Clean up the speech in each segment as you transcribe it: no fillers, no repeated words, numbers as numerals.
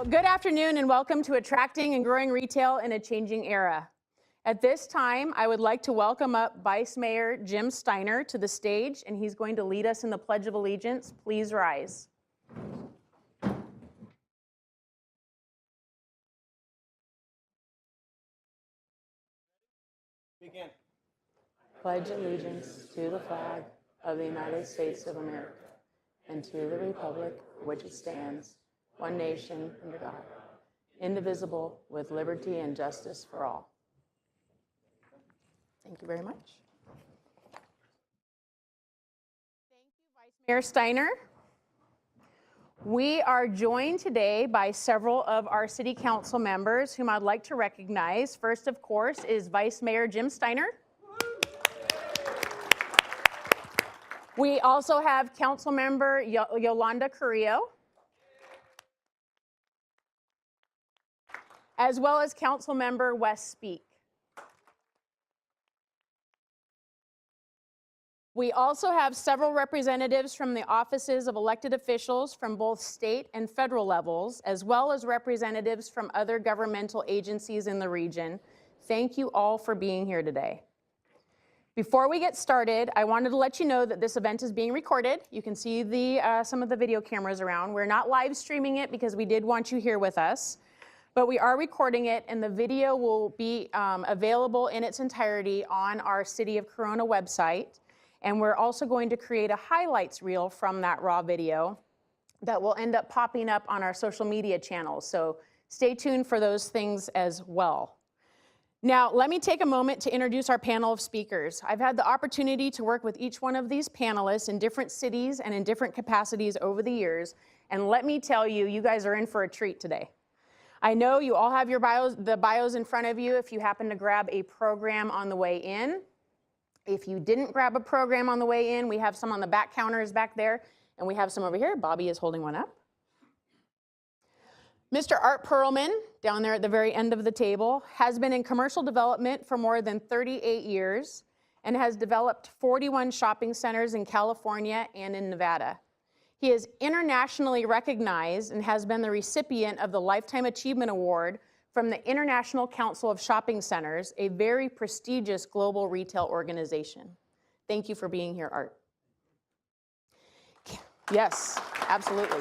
Good afternoon and welcome to Attracting and Growing Retail in a Changing Era. At this time, I would like to welcome up Vice Mayor Jim Steiner to the stage, and he's going to lead us in the Pledge of Allegiance. Please rise. Begin. Pledge allegiance to the flag of the United States of America and to the republic for which it stands, one nation under God, indivisible, with liberty and justice for all. Thank you very much. Thank you, Vice Mayor Steiner. We are joined today by several of our city council members whom I'd like to recognize. First, of course, is Vice Mayor Jim Steiner. We also have Council Member Yolanda Carrillo, as well as Council Member Wes Speake. We also have several representatives from the offices of elected officials from both state and federal levels, as well as representatives from other governmental agencies in the region. Thank you all for being here today. Before we get started, I wanted to let you know that this event is being recorded. You can see some of the video cameras around. We're not live streaming it because we did want you here with us, but we are recording it, and the video will be available in its entirety on our City of Corona website. And we're also going to create a highlights reel from that raw video that will end up popping up on our social media channels. So stay tuned for those things as well. Now, let me take a moment to introduce our panel of speakers. I've had the opportunity to work with each one of these panelists in different cities and in different capacities over the years. And let me tell you, you guys are in for a treat today. I know you all have the bios in front of you if you happen to grab a program on the way in. If you didn't grab a program on the way in, we have some on the back counters back there, and we have some over here. Bobby is holding one up. Mr. Art Perlman, down there at the very end of the table, has been in commercial development for more than 38 years and has developed 41 shopping centers in California and in Nevada. He is internationally recognized and has been the recipient of the Lifetime Achievement Award from the International Council of Shopping Centers, a very prestigious global retail organization. Thank you for being here, Art. Yes, absolutely.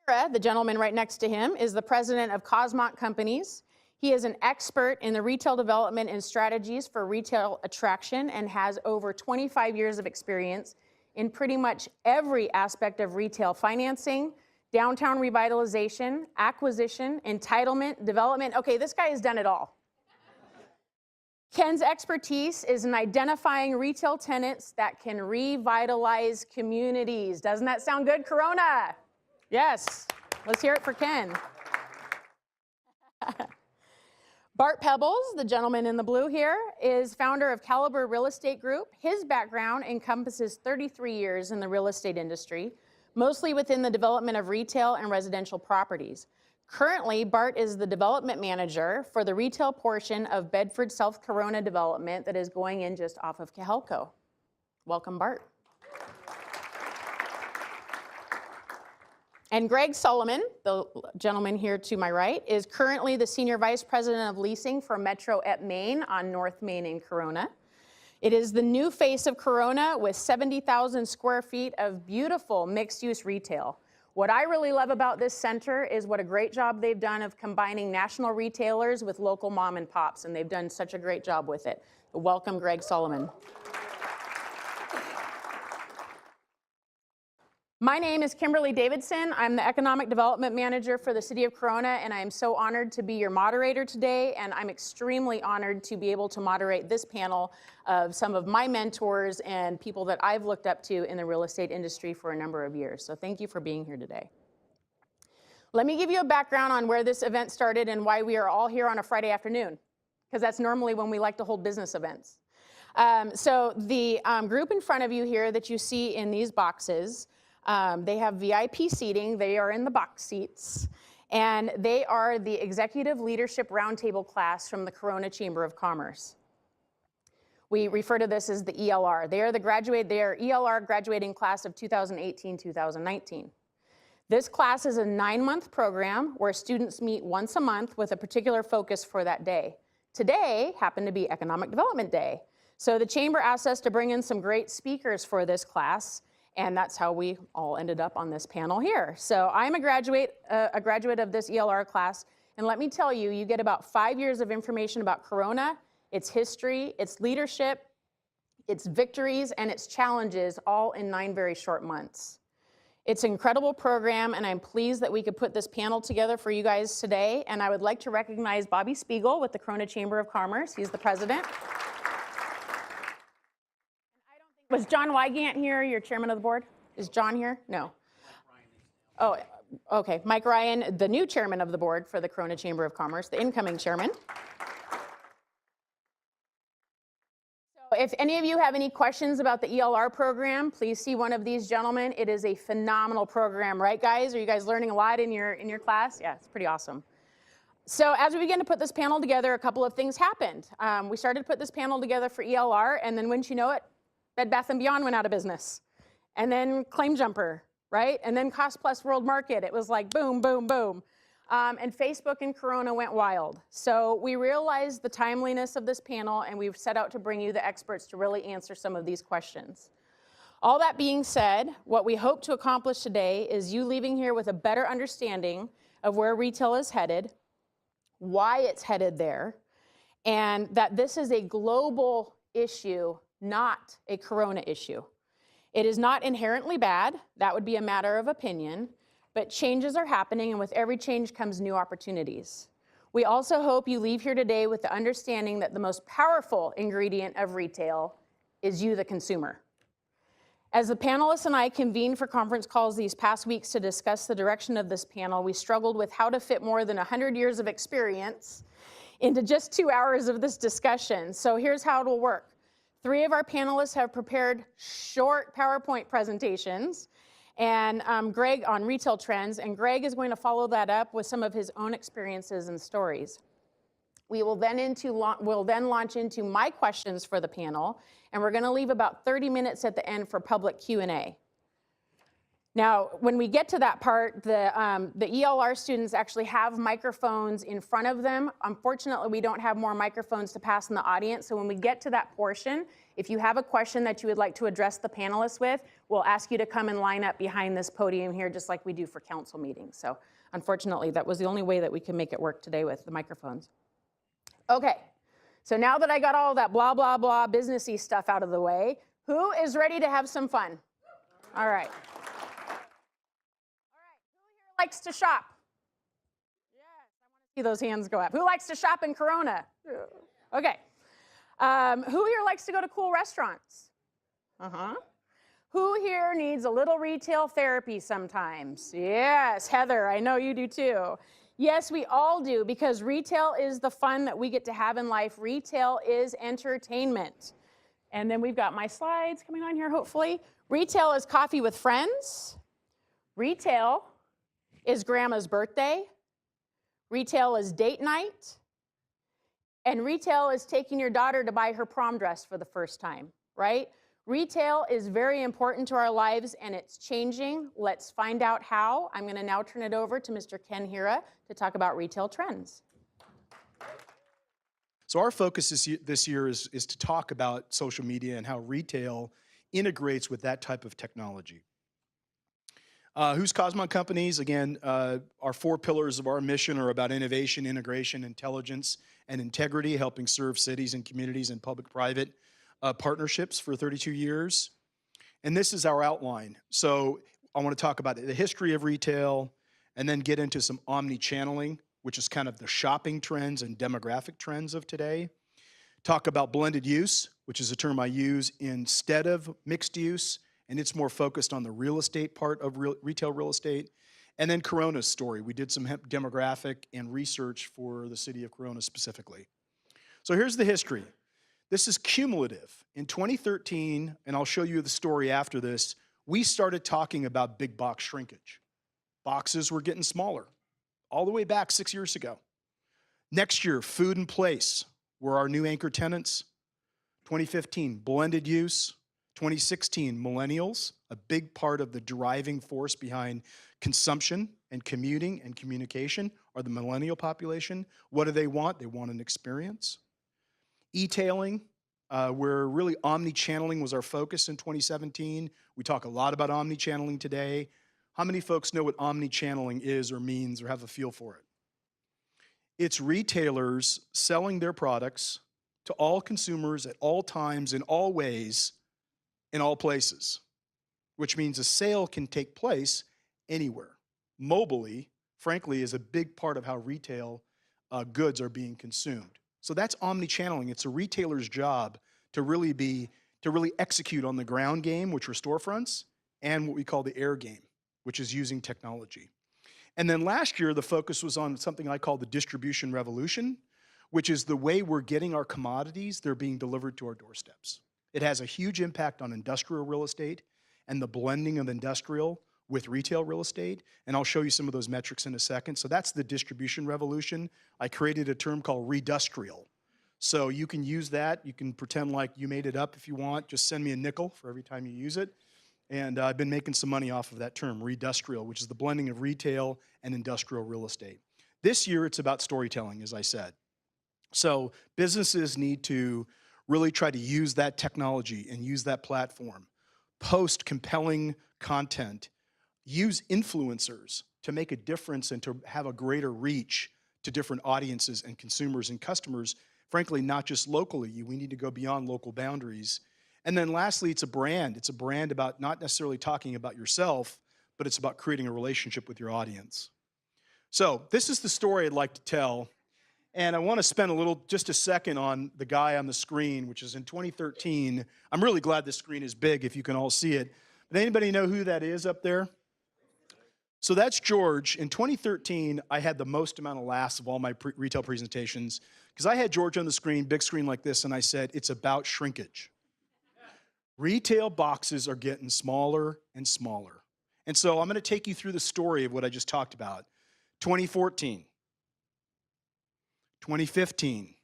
Ken Hira, the gentleman right next to him, is the president of Cosmont Companies. He is an expert in the retail development and strategies for retail attraction and has over 25 years of experience in pretty much every aspect of retail financing, downtown revitalization, acquisition, entitlement, development. Okay, this guy has done it all. Ken's expertise is in identifying retail tenants that can revitalize communities. Doesn't that sound good, Corona? Yes, let's hear it for Ken. Bart Pebbles, the gentleman in the blue here, is founder of Caliber Real Estate Group. His background encompasses 33 years in the real estate industry, mostly within the development of retail and residential properties. Currently, Bart is the development manager for the retail portion of Bedford South Corona development that is going in just off of Cahelco. Welcome, Bart. And Greg Solomon, the gentleman here to my right, is currently the Senior Vice President of Leasing for Metro at Main on North Main in Corona. It is the new face of Corona with 70,000 square feet of beautiful mixed-use retail. What I really love about this center is what a great job they've done of combining national retailers with local mom and pops, and they've done such a great job with it. Welcome, Greg Solomon. My name is Kimberly Davidson. I'm the Economic Development Manager for the City of Corona, and I am so honored to be your moderator today, and I'm extremely honored to be able to moderate this panel of some of my mentors and people that I've looked up to in the real estate industry for a number of years. So thank you for being here today. Let me give you a background on where this event started and why we are all here on a Friday afternoon, because that's normally when we like to hold business events. So the group in front of you here that you see in these boxes, they have VIP seating. They are in the box seats, and they are the Executive Leadership Roundtable class from the Corona Chamber of Commerce. We refer to this as the ELR. They are ELR graduating class of 2018-2019. This class is a 9-month program where students meet once a month with a particular focus for that day. Today happened to be Economic Development Day. So the Chamber asked us to bring in some great speakers for this class, and that's how we all ended up on this panel here. So I'm a graduate of this ELR class, and let me tell you, you get about 5 years of information about Corona, its history, its leadership, its victories, and its challenges, all in 9 very short months. It's an incredible program, and I'm pleased that we could put this panel together for you guys today. And I would like to recognize Bobby Spiegel with the Corona Chamber of Commerce. He's the president. Was John Wygant here, your chairman of the board? Is John here? No. Oh, okay. Mike Ryan, the new chairman of the board for the Corona Chamber of Commerce, the incoming chairman. If any of you have any questions about the ELR program, please see one of these gentlemen. It is a phenomenal program, right, guys? Are you guys learning a lot in your class? Yeah, it's pretty awesome. So as we began to put this panel together, a couple of things happened. We started to put this panel together for ELR, and then wouldn't you know it, Bed Bath & Beyond went out of business. And then Claim Jumper, right? And then Cost Plus World Market. It was like boom, boom, boom. And Facebook and Corona went wild. So we realized the timeliness of this panel, and we've set out to bring you the experts to really answer some of these questions. All that being said, what we hope to accomplish today is you leaving here with a better understanding of where retail is headed, why it's headed there, and that this is a global issue, not a Corona issue. It is not inherently bad. That would be a matter of opinion. But changes are happening, and with every change comes new opportunities. We also hope you leave here today with the understanding that the most powerful ingredient of retail is you, the consumer. As the panelists and I convened for conference calls these past weeks to discuss the direction of this panel, we struggled with how to fit more than 100 years of experience into just 2 hours of this discussion. So here's how it will work. 3 of our panelists have prepared short PowerPoint presentations, and Greg on retail trends, and Greg is going to follow that up with some of his own experiences and stories. We'll then launch into my questions for the panel, and we're going to leave about 30 minutes at the end for public Q&A. Now, when we get to that part, the ELR students actually have microphones in front of them. Unfortunately, we don't have more microphones to pass in the audience, so when we get to that portion, if you have a question that you would like to address the panelists with, we'll ask you to come and line up behind this podium here, just like we do for council meetings. So unfortunately, that was the only way that we could make it work today with the microphones. Okay, so now that I got all that blah, blah, blah businessy stuff out of the way, who is ready to have some fun? All right. Who here likes to shop? Yes, I want to see those hands go up. Who likes to shop in Corona? Okay. Who here likes to go to cool restaurants? Who here needs a little retail therapy sometimes? Yes, Heather, I know you do too. Yes, we all do, because retail is the fun that we get to have in life. Retail is entertainment. And then we've got my slides coming on here, hopefully. Retail is coffee with friends. Retail is grandma's birthday. Retail is date night. And retail is taking your daughter to buy her prom dress for the first time, right? Retail is very important to our lives, and it's changing. Let's find out how. I'm going to now turn it over to Mr. Ken Hira to talk about retail trends. So our focus this year is to talk about social media and how retail integrates with that type of technology. Who's Cosmon Companies? Again, our 4 pillars of our mission are about innovation, integration, intelligence, and integrity, helping serve cities and communities in public-private partnerships for 32 years. And this is our outline. So I want to talk about the history of retail and then get into some omni-channeling, which is kind of the shopping trends and demographic trends of today. Talk about blended use, which is a term I use instead of mixed use, and it's more focused on the real estate part of retail real estate. And then Corona's story. We did some demographic and research for the city of Corona specifically. So here's the history. This is cumulative. In 2013, and I'll show you the story after this, we started talking about big box shrinkage. Boxes were getting smaller, all the way back 6 years ago. Next year, food and place were our new anchor tenants. 2015, blended use. 2016, millennials, a big part of the driving force behind consumption and commuting and communication are the millennial population. What do they want? They want an experience. E-tailing, where really omni-channeling was our focus in 2017. We talk a lot about omni-channeling today. How many folks know what omni-channeling is or means or have a feel for it? It's retailers selling their products to all consumers at all times, in all ways, in all places, which means a sale can take place anywhere. Mobily, frankly, is a big part of how retail goods are being consumed. So that's omni-channeling. It's a retailer's job to really execute on the ground game, which are storefronts, and what we call the air game, which is using technology. And then last year, the focus was on something I call the distribution revolution, which is the way we're getting our commodities, they're being delivered to our doorsteps. It has a huge impact on industrial real estate and the blending of industrial with retail real estate, and I'll show you some of those metrics in a second. So that's the distribution revolution. I created a term called redustrial. So you can use that. You can pretend like you made it up if you want. Just send me a nickel for every time you use it. And I've been making some money off of that term, redustrial, which is the blending of retail and industrial real estate. This year, it's about storytelling, as I said. So businesses need to really try to use that technology and use that platform, post compelling content, use influencers to make a difference and to have a greater reach to different audiences and consumers and customers, frankly, not just locally. We need to go beyond local boundaries. And then lastly, it's a brand. It's a brand about not necessarily talking about yourself, but it's about creating a relationship with your audience. So this is the story I'd like to tell. And I want to spend just a second on the guy on the screen, which is in 2013. I'm really glad this screen is big if you can all see it. But anybody know who that is up there? So that's George. In 2013, I had the most amount of laughs of all my retail presentations because I had George on the screen, big screen like this, and I said, it's about shrinkage. Retail boxes are getting smaller and smaller. And so I'm going to take you through the story of what I just talked about. 2014. 2015,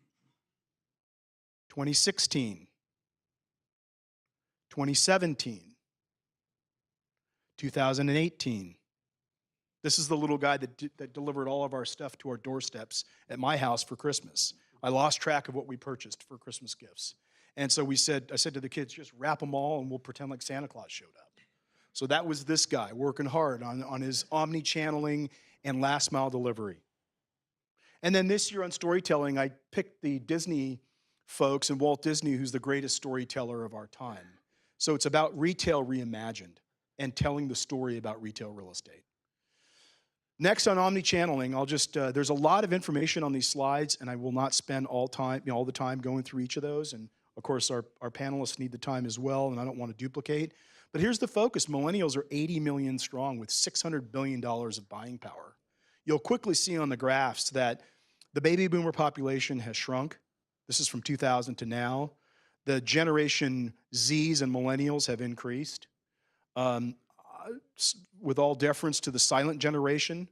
2016, 2017, 2018. This is the little guy that delivered all of our stuff to our doorsteps at my house for Christmas. I lost track of what we purchased for Christmas gifts. And so I said to the kids, just wrap them all and we'll pretend like Santa Claus showed up. So that was this guy working hard on his omni-channeling and last mile delivery. And then this year on storytelling, I picked the Disney folks and Walt Disney, who's the greatest storyteller of our time. So it's about retail reimagined and telling the story about retail real estate. Next on omni-channeling, there's a lot of information on these slides, and I will not spend all the time going through each of those. And of course, our panelists need the time as well, and I don't want to duplicate. But here's the focus. Millennials are 80 million strong with $600 billion of buying power. You'll quickly see on the graphs that the baby boomer population has shrunk. This is from 2000 to now. The generation Zs and millennials have increased. With all deference to the silent generation,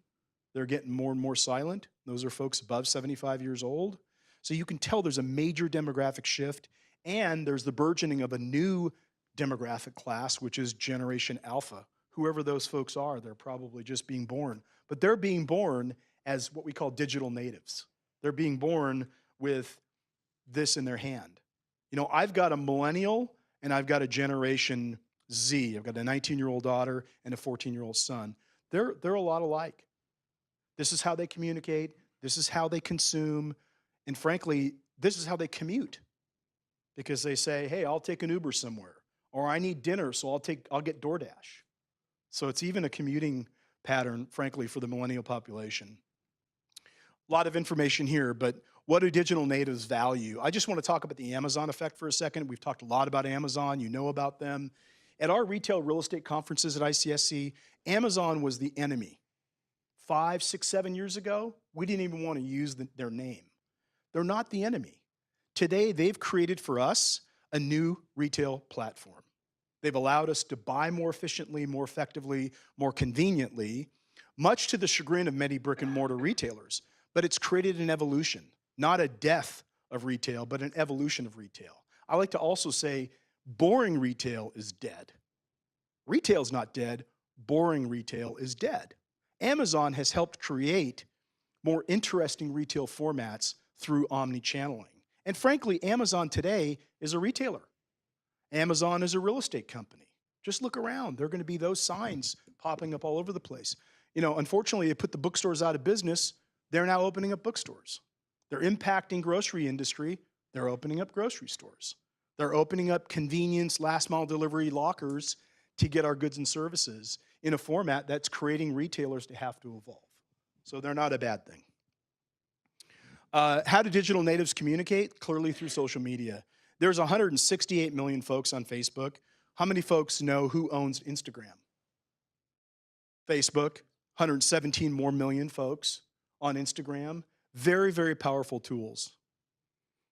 they're getting more and more silent. Those are folks above 75 years old. So you can tell there's a major demographic shift, and there's the burgeoning of a new demographic class, which is Generation Alpha. Whoever those folks are, they're probably just being born. But they're being born as what we call digital natives. They're being born with this in their hand. You know, I've got a millennial and I've got a Generation Z. I've got a 19-year-old daughter and a 14-year-old son. They're a lot alike. This is how they communicate. This is how they consume. And frankly, this is how they commute. Because they say, hey, I'll take an Uber somewhere. Or I need dinner, so I'll get DoorDash. So it's even a commuting pattern, frankly, for the millennial population. A lot of information here, but what do digital natives value? I just want to talk about the Amazon effect for a second. We've talked a lot about Amazon. You know about them. At our retail real estate conferences at ICSC, Amazon was the enemy. 5, 6, 7 years ago, we didn't even want to use their name. They're not the enemy. Today, they've created for us a new retail platform. They've allowed us to buy more efficiently, more effectively, more conveniently, much to the chagrin of many brick and mortar retailers. But it's created an evolution, not a death of retail, but an evolution of retail. I like to also say boring retail is dead. Retail's not dead, boring retail is dead. Amazon has helped create more interesting retail formats through omni-channeling. And frankly, Amazon today is a retailer. Amazon is a real estate company. Just look around. There are going to be those signs popping up all over the place. You know, unfortunately, they put the bookstores out of business. They're now opening up bookstores. They're impacting grocery industry. They're opening up grocery stores. They're opening up convenience, last mile delivery lockers to get our goods and services in a format that's creating retailers to have to evolve. So they're not a bad thing. How do digital natives communicate? Clearly through social media. There's 168 million folks on Facebook. How many folks know who owns Instagram? Facebook, 117 more million folks on Instagram. Very, very powerful tools.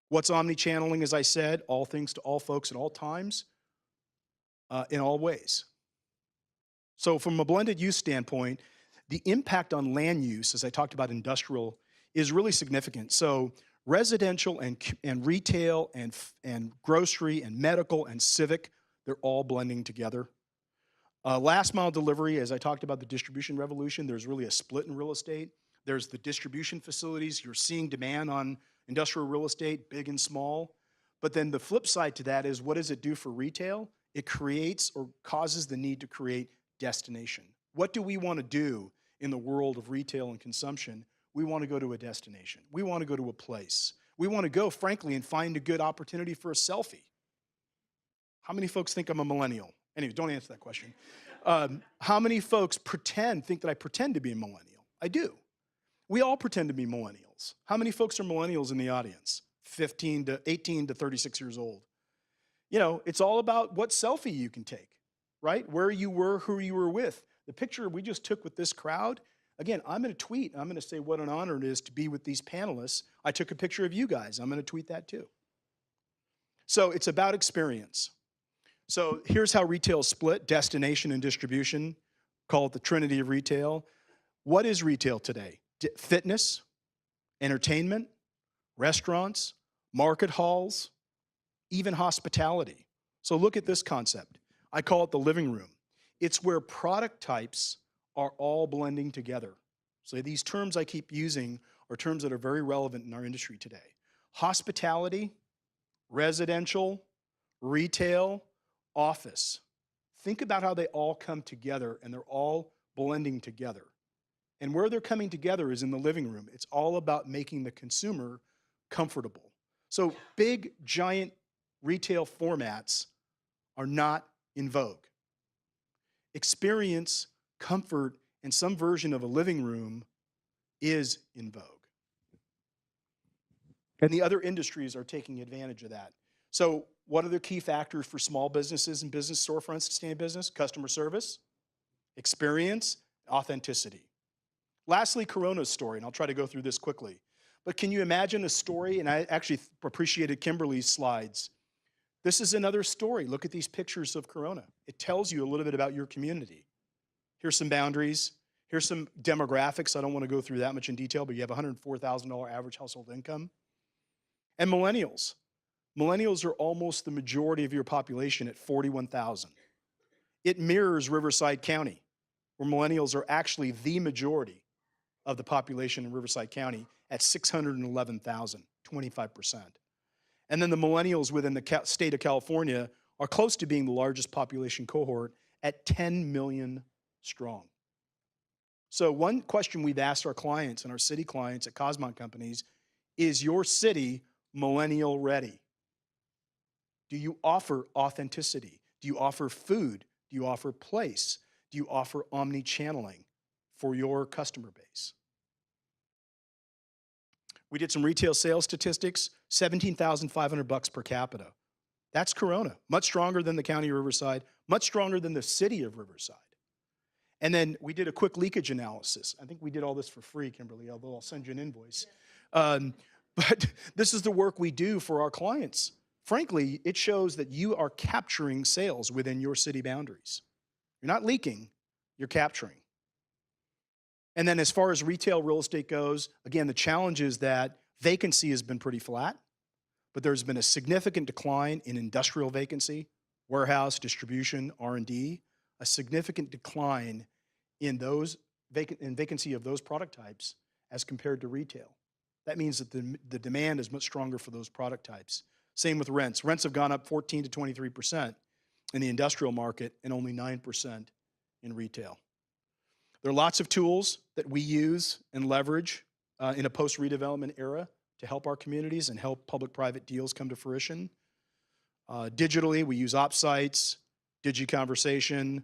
What's omni-channeling, as I said? All things to all folks at all times, in all ways. So from a blended use standpoint, the impact on land use, as I talked about industrial, is really significant. So residential and retail and grocery and medical and civic, they're all blending together. Last mile delivery, as I talked about the distribution revolution, there's really a split in real estate. There's the distribution facilities. You're seeing demand on industrial real estate, big and small. But then the flip side to that is, what does it do for retail? It creates or causes the need to create destination. What do we want to do in the world of retail and consumption? We want to go to a destination. We want to go to a place. We want to go, frankly, and find a good opportunity for a selfie. How many folks think I'm a millennial? Anyway, don't answer that question. How many folks think that I pretend to be a millennial? I do. We all pretend to be millennials. How many folks are millennials in the audience? 18 to 36 years old. You know, it's all about what selfie you can take, right? Where you were, who you were with. The picture we just took with this crowd, again, I'm going to tweet. I'm going to say what an honor it is to be with these panelists. I took a picture of you guys. I'm going to tweet that too. So it's about experience. So here's how retail is split: destination and distribution. Call it the Trinity of retail. What is retail today? Fitness, entertainment, restaurants, market halls, even hospitality. So look at this concept. I call it the living room. It's where product types are all blending together. So these terms I keep using are terms that are very relevant in our industry today. Hospitality, residential, retail, office. Think about how they all come together, and they're all blending together. And where they're coming together is in the living room. It's all about making the consumer comfortable. So big, giant retail formats are not in vogue. Experience, comfort, and some version of a living room is in vogue. And the other industries are taking advantage of that. So what are the key factors for small businesses and business storefronts to stay in business? Customer service, experience, authenticity. Lastly, Corona's story, and I'll try to go through this quickly. But can you imagine a story? And I actually appreciated Kimberly's slides. This is another story. Look at these pictures of Corona. It tells you a little bit about your community. Here's some boundaries. Here's some demographics. I don't want to go through that much in detail, but you have $104,000 average household income. And millennials. Millennials are almost the majority of your population at 41,000. It mirrors Riverside County, where millennials are actually the majority of the population in Riverside County at 611,000, 25%. And then the millennials within the state of California are close to being the largest population cohort at 10 million strong. So one question we've asked our clients and our city clients at Cosmont Companies, is your city millennial ready? Do you offer authenticity? Do you offer food? Do you offer place? Do you offer omni-channeling for your customer base? We did some retail sales statistics, $17,500 per capita. That's Corona, much stronger than the county of Riverside, much stronger than the city of Riverside. And then we did a quick leakage analysis. I think we did all this for free, Kimberly, although I'll send you an invoice. But this is the work we do for our clients. Frankly, it shows that you are capturing sales within your city boundaries. You're not leaking, you're capturing. And then as far as retail real estate goes, again, the challenge is that vacancy has been pretty flat, but there's been a significant decline in industrial vacancy, warehouse, distribution, R&D. a significant decline in vacancy of those product types as compared to retail. That means that the demand is much stronger for those product types. Same with rents. Rents have gone up 14 to 23% in the industrial market and only 9% in retail. There are lots of tools that we use and leverage in a post-redevelopment era to help our communities and help public-private deals come to fruition. Digitally, we use OpSites, DigiConversation,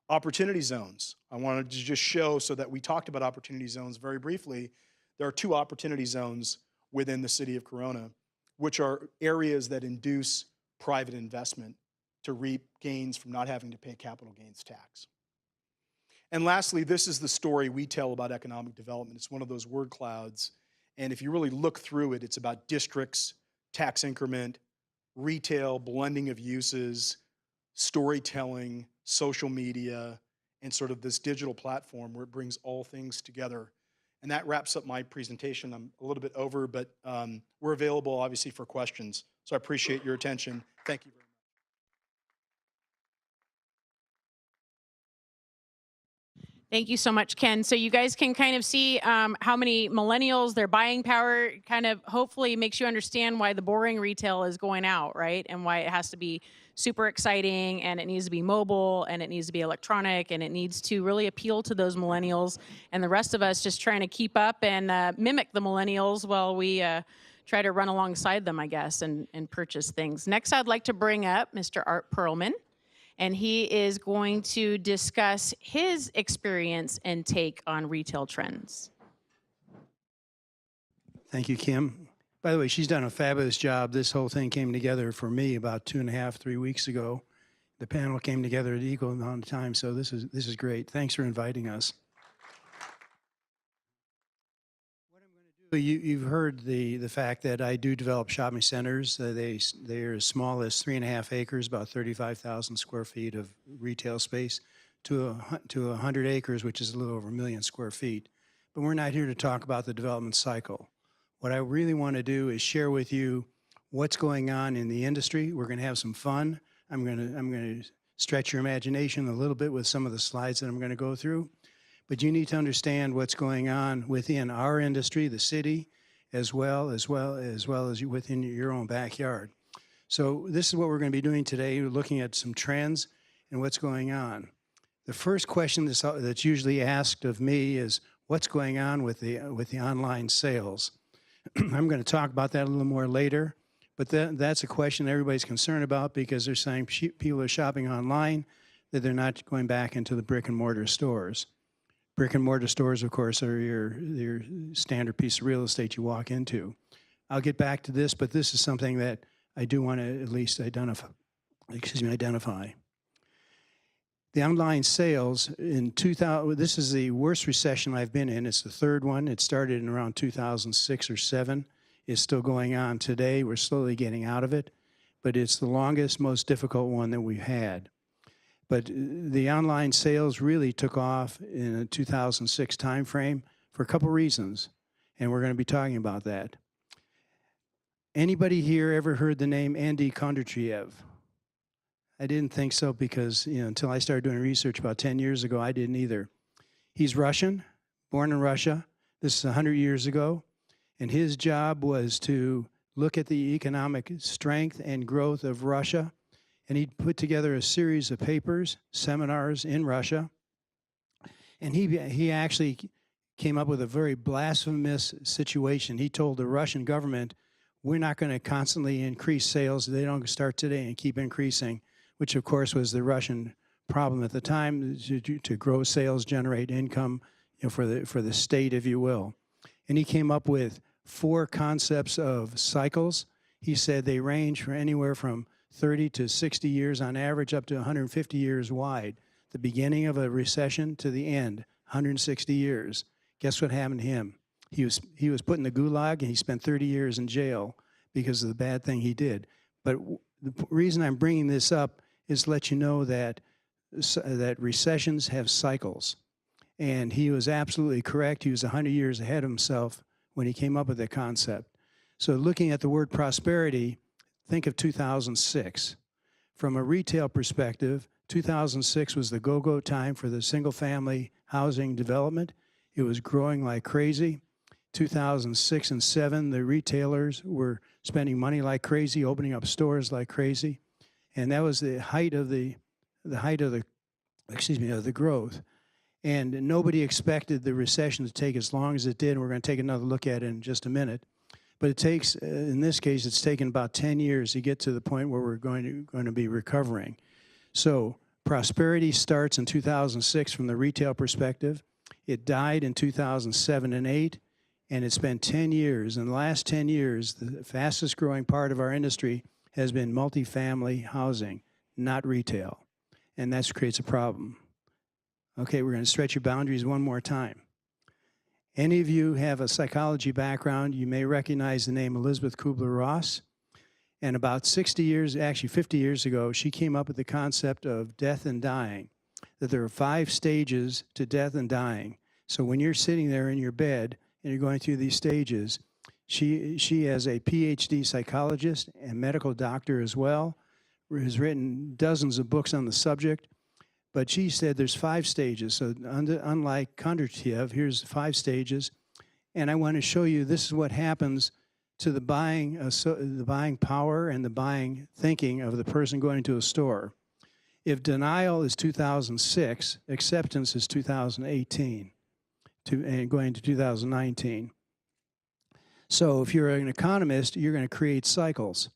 opportunity zones. I wanted to just show, so that we talked about opportunity zones very briefly, there are 2 opportunity zones within the city of Corona, which are areas that induce private investment to reap gains from not having to pay capital gains tax. And lastly, this is the story we tell about economic development. It's one of those word clouds, and if you really look through it, it's about districts, tax increment, retail, blending of uses, storytelling, social media, and sort of this digital platform where it brings all things together. And that wraps up my presentation. I'm a little bit over, but we're available, obviously, for questions. So I appreciate your attention. Thank you very much. Thank you so much, Ken. So you guys can kind of see how many millennials, their buying power kind of hopefully makes you understand why the boring retail is going out, right? And why it has to be super exciting, and it needs to be mobile, and it needs to be electronic, and it needs to really appeal to those millennials and the rest of us just trying to keep up and mimic the millennials while we try to run alongside them, I guess, and purchase things. Next, I'd like to bring up Mr. Art Perlman, and he is going to discuss his experience and take on retail trends. Thank you, Kim. By the way, she's done a fabulous job. This whole thing came together for me about 2.5, 3 weeks ago. The panel came together at equal amount of time, so this is great. Thanks for inviting us. What I'm going to do, you've heard the fact that I do develop shopping centers. They're as small as 3.5 acres, about 35,000 square feet of retail space, to 100 acres, which is a little over 1 million square feet. But we're not here to talk about the development cycle. What I really want to do is share with you what's going on in the industry. We're going to have some fun. I'm going to stretch your imagination a little bit with some of the slides that I'm going to go through. But you need to understand what's going on within our industry, the city, as well as within your own backyard. So this is what we're going to be doing today. We're looking at some trends and what's going on. The first question that's usually asked of me is, what's going on with the online sales? I'm going to talk about that a little more later, but that's a question everybody's concerned about, because they're saying people are shopping online, that they're not going back into the brick and mortar stores. Brick and mortar stores, of course, are your standard piece of real estate you walk into. I'll get back to this, but this is something that I do want to at least identify. The online sales in 2000, this is the worst recession I've been in. It's the 3rd one. It started in around 2006 or 7. It's still going on today. We're slowly getting out of it, but it's the longest, most difficult one that we've had. But the online sales really took off in a 2006 timeframe for a couple reasons, and we're going to be talking about that. Anybody here ever heard the name Andy Kondratiev? I didn't think so, because until I started doing research about 10 years ago, I didn't either. He's Russian, born in Russia. This is 100 years ago. And his job was to look at the economic strength and growth of Russia. And he put together a series of papers, seminars in Russia. And he actually came up with a very blasphemous situation. He told the Russian government, we're not going to constantly increase sales. They don't start today and keep increasing, which of course was the Russian problem at the time, to grow sales, generate income, for the state, if you will. And he came up with 4 concepts of cycles. He said they range for anywhere from 30 to 60 years on average, up to 150 years wide. The beginning of a recession to the end, 160 years. Guess what happened to him? He was put in the gulag, and he spent 30 years in jail because of the bad thing he did. But the reason I'm bringing this up is to let you know that recessions have cycles. And he was absolutely correct. He was 100 years ahead of himself when he came up with that concept. So looking at the word prosperity, think of 2006. From a retail perspective, 2006 was the go-go time for the single-family housing development. It was growing like crazy. 2006 and 7, the retailers were spending money like crazy, opening up stores like crazy, and that was the height of the growth. And nobody expected the recession to take as long as it did. And we're going to take another look at it in just a minute. But it takes, in this case, it's taken about 10 years to get to the point where we're going to be recovering. So prosperity starts in 2006 from the retail perspective. It died in 2007 and 8, and it's been 10 years. In the last 10 years, the fastest growing part of our industry has been multifamily housing, not retail. And that creates a problem. Okay, we're going to stretch your boundaries one more time. Any of you have a psychology background, you may recognize the name Elizabeth Kubler-Ross. And about 60 years, actually 50 years ago, she came up with the concept of death and dying, that there are 5 stages to death and dying. So when you're sitting there in your bed and you're going through these stages, she as a PhD psychologist and medical doctor as well, has written dozens of books on the subject. But she said there's 5 stages. So unlike Kondratiev, here's 5 stages. And I want to show you this is what happens to the buying power and the buying thinking of the person going into a store. If denial is 2006, acceptance is 2018, and going to 2019. So if you're an economist, you're going to create cycles.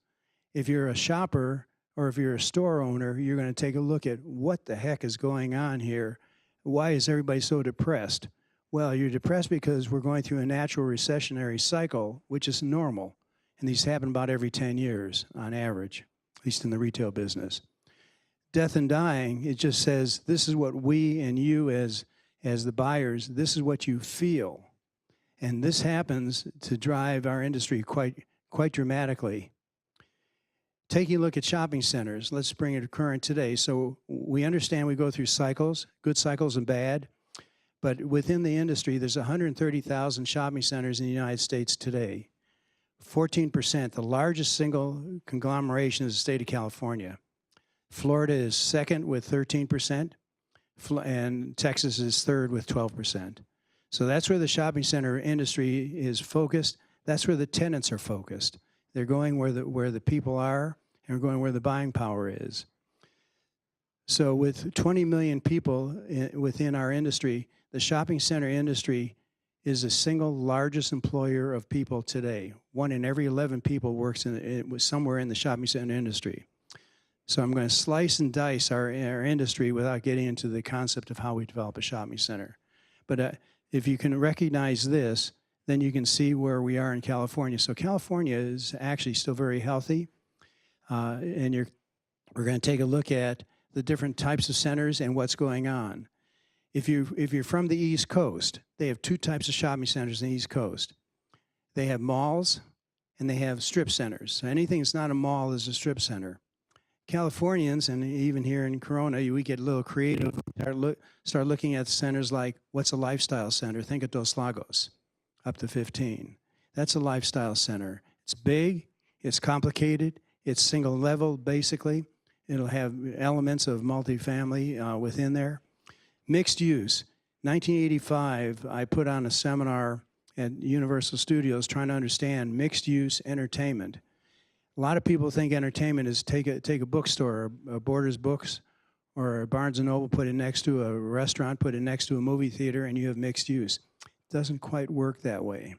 If you're a shopper or if you're a store owner, you're going to take a look at what the heck is going on here. Why is everybody so depressed? Well, you're depressed because we're going through a natural recessionary cycle, which is normal. And these happen about every 10 years on average, at least in the retail business. Death and dying, it just says this is what we and you as the buyers, this is what you feel. And this happens to drive our industry quite dramatically. Taking a look at shopping centers, let's bring it current today. So we understand we go through cycles, good cycles and bad. But within the industry, there's 130,000 shopping centers in the United States today. 14%, the largest single conglomeration is the state of California. Florida is second with 13%, and Texas is third with 12%. So that's where the shopping center industry is focused. That's where the tenants are focused. They're going where the people are, and we're going where the buying power is. So with 20 million people within our industry, the shopping center industry is the single largest employer of people today. 1 in every 11 people works somewhere in the shopping center industry. So I'm going to slice and dice our industry without getting into the concept of how we develop a shopping center. But if you can recognize this, then you can see where we are in California. So California is actually still very healthy. And we're going to take a look at the different types of centers and what's going on. If you're from the East Coast, they have 2 types of shopping centers in the East Coast. They have malls and they have strip centers. So anything that's not a mall is a strip center. Californians, and even here in Corona, we get a little creative, start looking at centers like, what's a lifestyle center? Think of Dos Lagos, up to 15. That's a lifestyle center. It's big, it's complicated, it's single level basically. It'll have elements of multifamily within there. Mixed use. 1985, I put on a seminar at Universal Studios trying to understand mixed use entertainment. A lot of people think entertainment is take a bookstore, a Borders Books, or a Barnes & Noble, put it next to a restaurant, put it next to a movie theater, and you have mixed use. It doesn't quite work that way.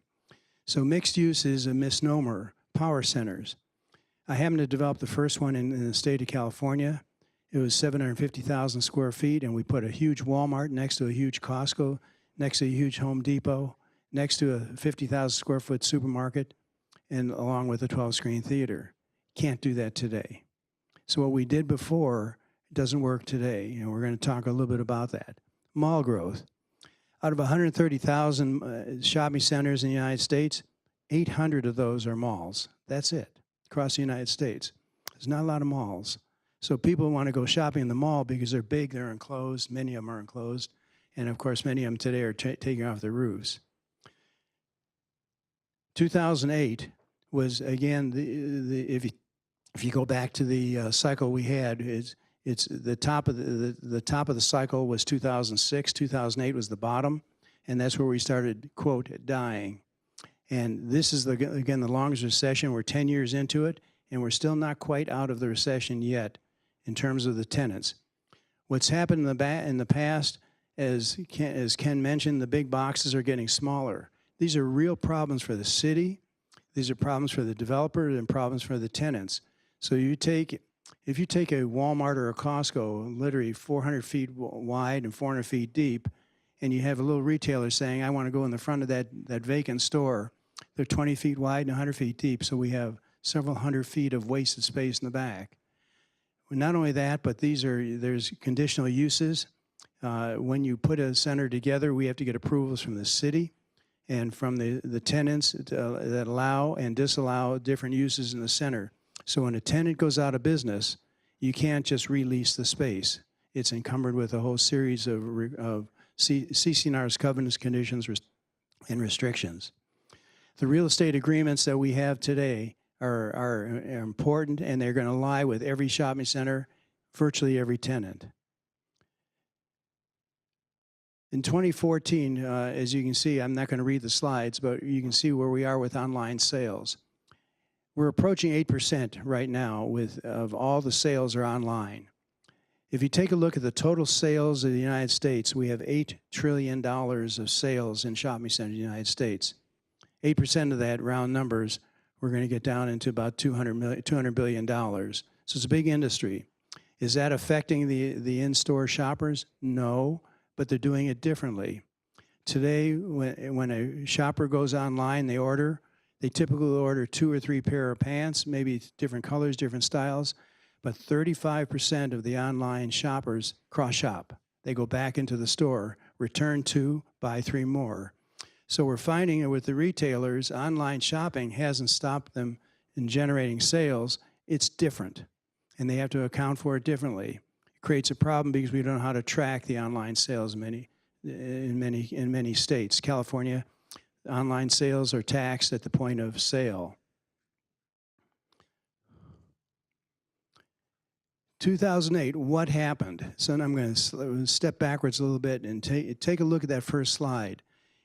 So mixed use is a misnomer. Power centers. I happened to develop the first one in the state of California. It was 750,000 square feet, and we put a huge Walmart next to a huge Costco, next to a huge Home Depot, next to a 50,000 square foot supermarket, and along with a 12-screen theater. Can't do that today. So what we did before doesn't work today, and we're going to talk a little bit about that. Mall growth. Out of 130,000 shopping centers in the United States, 800 of those are malls. That's it, across the United States. There's not a lot of malls. So people want to go shopping in the mall because they're big, they're enclosed, many of them are enclosed, and of course many of them today are taking off their roofs. 2008 was, again, if you go back to the cycle we had, It's the top of the top of the cycle was 2006, 2008 was the bottom, and that's where we started, quote, dying. And this is, again, the longest recession. We're 10 years into it, and we're still not quite out of the recession yet in terms of the tenants. What's happened in the past, as Ken mentioned, the big boxes are getting smaller. These are real problems for the city. These are problems for the developer and problems for the tenants. So if you take a Walmart or a Costco, literally 400 feet wide and 400 feet deep, and you have a little retailer saying, I want to go in the front of that vacant store, they're 20 feet wide and 100 feet deep, so we have several hundred feet of wasted space in the back. Not only that, but there's conditional uses. When you put a center together, we have to get approvals from the city and from the tenants that allow and disallow different uses in the center. So when a tenant goes out of business, you can't just release the space. It's encumbered with a whole series of CC&R's covenants, conditions, and restrictions. The real estate agreements that we have today are important, and they're going to lie with every shopping center, virtually every tenant. In 2014, as you can see, I'm not going to read the slides, but you can see where we are with online sales. We're approaching 8% right now of all the sales are online. If you take a look at the total sales of the United States, we have $8 trillion of sales in shopping centers in the United States. 8% of that, round numbers, we're going to get down into about $200 billion. So it's a big industry. Is that affecting the in-store shoppers? No, but they're doing it differently. Today, when a shopper goes online, they typically order 2 or 3 pair of pants, maybe different colors, different styles, but 35% of the online shoppers cross-shop. They go back into the store, return 2, buy 3 more. So we're finding that with the retailers, online shopping hasn't stopped them in generating sales. It's different, and they have to account for it differently. It creates a problem because we don't know how to track the online sales in many states. California, online sales are taxed at the point of sale. 2008, what happened? So I'm going to step backwards a little bit and take a look at that first slide.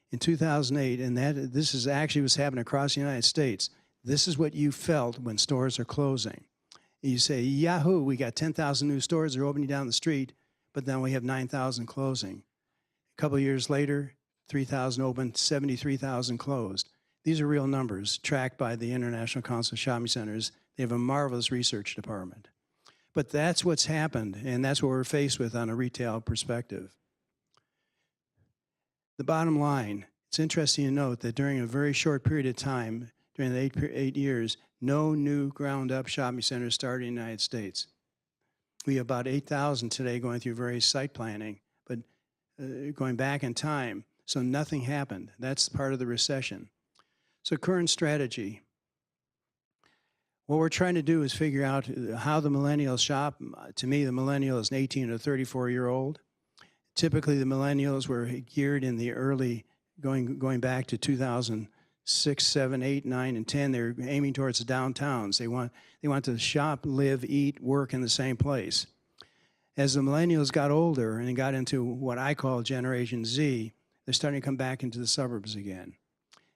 In 2008, and this is actually what's happening across the United States. This is what you felt when stores are closing. You say, yahoo, we got 10,000 new stores that are opening down the street, but then we have 9,000 closing. A couple of years later, 3,000 opened, 73,000 closed. These are real numbers tracked by the International Council of Shopping Centers. They have a marvelous research department. But that's what's happened, and that's what we're faced with on a retail perspective. The bottom line, it's interesting to note that during a very short period of time, during the 8 years, no new ground-up shopping centers started in the United States. We have about 8,000 today going through various site planning, but going back in time, so nothing happened. That's part of the recession. So current strategy. What we're trying to do is figure out how the millennials shop. To me, the millennial is an 18 to 34-year-old. Typically, the millennials were geared in the early, going back to 2006, 7, 8, 9, and 10. They're aiming towards the downtowns. They want to shop, live, eat, work in the same place. As the millennials got older and got into what I call Generation Z, they're starting to come back into the suburbs again.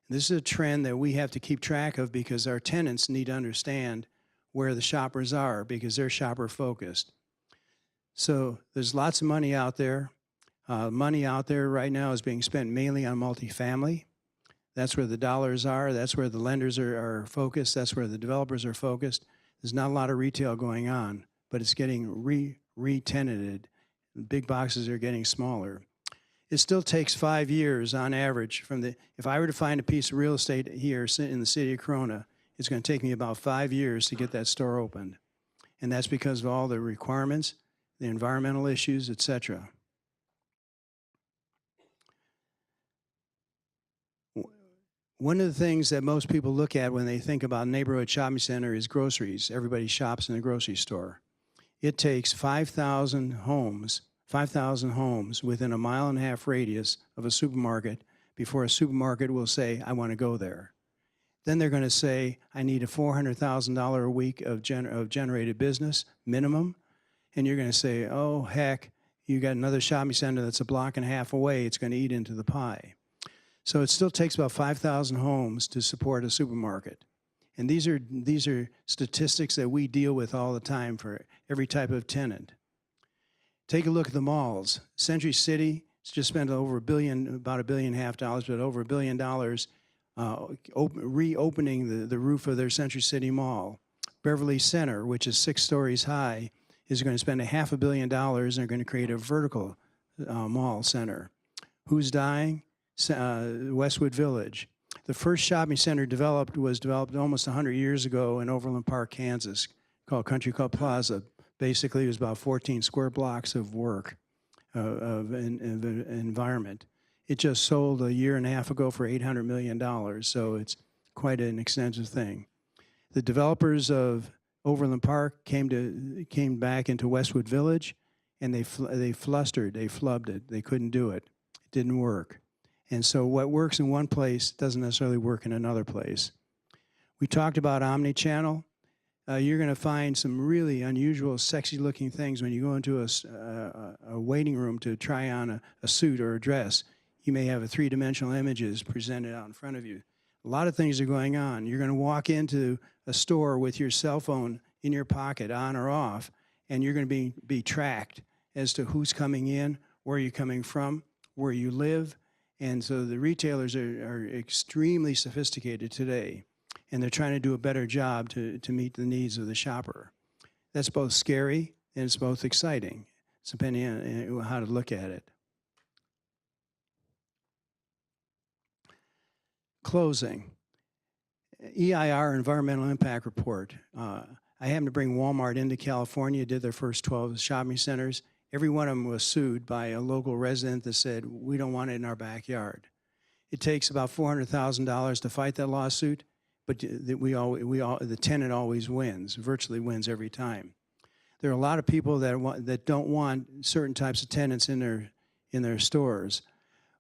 This is a trend that we have to keep track of because our tenants need to understand where the shoppers are because they're shopper focused. So there's lots of money out there. Money out there right now is being spent mainly on multifamily. That's where the dollars are. That's where the lenders are focused. That's where the developers are focused. There's not a lot of retail going on, but it's getting re-tenanted. Big boxes are getting smaller. It still takes 5 years on average if I were to find a piece of real estate here in the city of Corona, it's going to take me about 5 years to get that store opened. And that's because of all the requirements, the environmental issues, et cetera. One of the things that most people look at when they think about neighborhood shopping center is groceries. Everybody shops in a grocery store. It takes 5,000 homes within a 1.5 mile radius of a supermarket before a supermarket will say, I want to go there. Then they're going to say, I need a $400,000 a week of generated business minimum. and you're going to say, oh, heck, you got another shopping center that's a block and a half away. It's going to eat into the pie. So it still takes about 5,000 homes to support a supermarket. And these are statistics that we deal with all the time for every type of tenant. Take a look at the malls. Century City has just spent over $1 billion, about $1.5 billion, but over $1 billion reopening the roof of their Century City Mall. Beverly Center, which is 6 stories high, is going to spend $500 million and are going to create a vertical mall center. Who's dying? Westwood Village. The first shopping center was developed almost 100 years ago in Overland Park, Kansas, called Country Club Plaza. Basically, it was about 14 square blocks of work, of environment. It just sold a year and a half ago for $800 million, so it's quite an extensive thing. The developers of Overland Park came back into Westwood Village, and they flustered, they flubbed it. They couldn't do it. It didn't work. And so what works in one place doesn't necessarily work in another place. We talked about omni-channel. You're going to find some really unusual, sexy-looking things when you go into a waiting room to try on a suit or a dress. You may have a three-dimensional images presented out in front of you. A lot of things are going on. You're going to walk into a store with your cell phone in your pocket, on or off, and you're going to be tracked as to who's coming in, where you're coming from, where you live. And so the retailers are extremely sophisticated today, and they're trying to do a better job to meet the needs of the shopper. That's both scary and it's both exciting. It's depending on how to look at it. Closing. EIR, Environmental Impact Report. I happened to bring Walmart into California, did their first 12 shopping centers. Every one of them was sued by a local resident that said, we don't want it in our backyard. It takes about $400,000 to fight that lawsuit, but the tenant always wins, virtually wins every time. There are a lot of people that don't want certain types of tenants in their stores.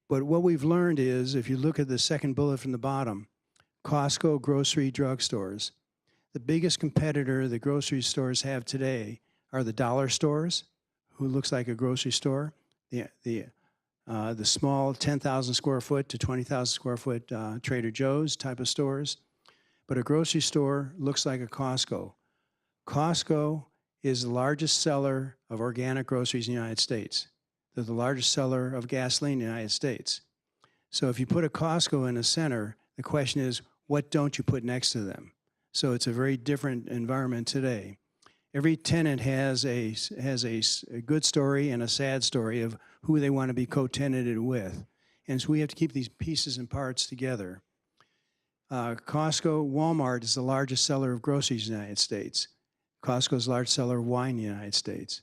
But what we've learned is, if you look at the second bullet from the bottom, Costco, grocery, drugstores. The biggest competitor the grocery stores have today are the dollar stores, who looks like a grocery store, the small 10,000 square foot to 20,000 square foot Trader Joe's type of stores. But a grocery store looks like a Costco. Costco is the largest seller of organic groceries in the United States. They're the largest seller of gasoline in the United States. So if you put a Costco in a center, the question is, what don't you put next to them? So it's a very different environment today. Every tenant has a good story and a sad story of who they want to be co-tenanted with. And so we have to keep these pieces and parts together. Costco, Walmart is the largest seller of groceries in the United States. Costco is the largest seller of wine in the United States.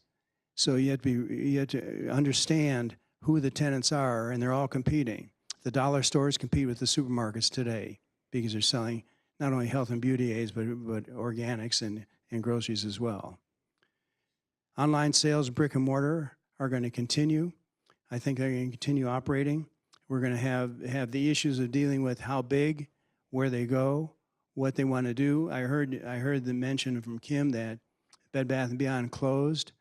So you have to understand who the tenants are, and they're all competing. The dollar stores compete with the supermarkets today because they're selling not only health and beauty aids, but organics and groceries as well. Online sales, brick and mortar, are going to continue. I think they're going to continue operating. We're going to have the issues of dealing with how big, where they go, what they want to do. I heard the mention from Kim that Bed Bath & Beyond closed.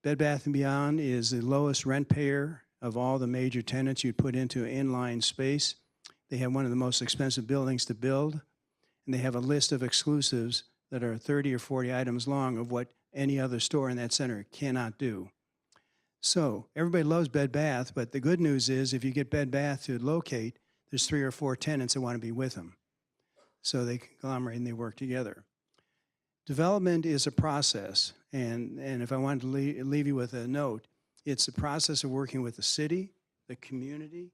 Bed Bath & Beyond is the lowest rent payer of all the major tenants you'd put into inline space. They have one of the most expensive buildings to build, and they have a list of exclusives that are 30 or 40 items long of what any other store in that center cannot do. So everybody loves Bed Bath, but the good news is if you get Bed Bath to locate, there's 3 or 4 tenants that want to be with them. So they conglomerate and they work together. Development is a process, and if I wanted to leave you with a note, it's a process of working with the city, the community,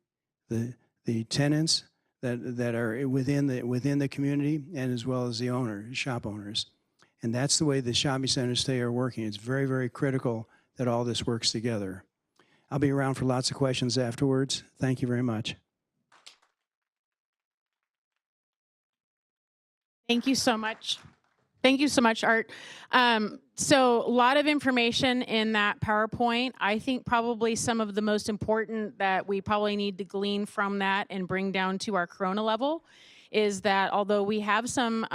the tenants that are within the community, and as well as the shop owners. And that's the way the shopping centers today are working. It's very, very critical that all this works together. I'll be around for lots of questions afterwards. Thank you very much. Thank you so much. Thank you so much, Art. So a lot of information in that PowerPoint. I think probably some of the most important that we probably need to glean from that and bring down to our Corona level is that although we have some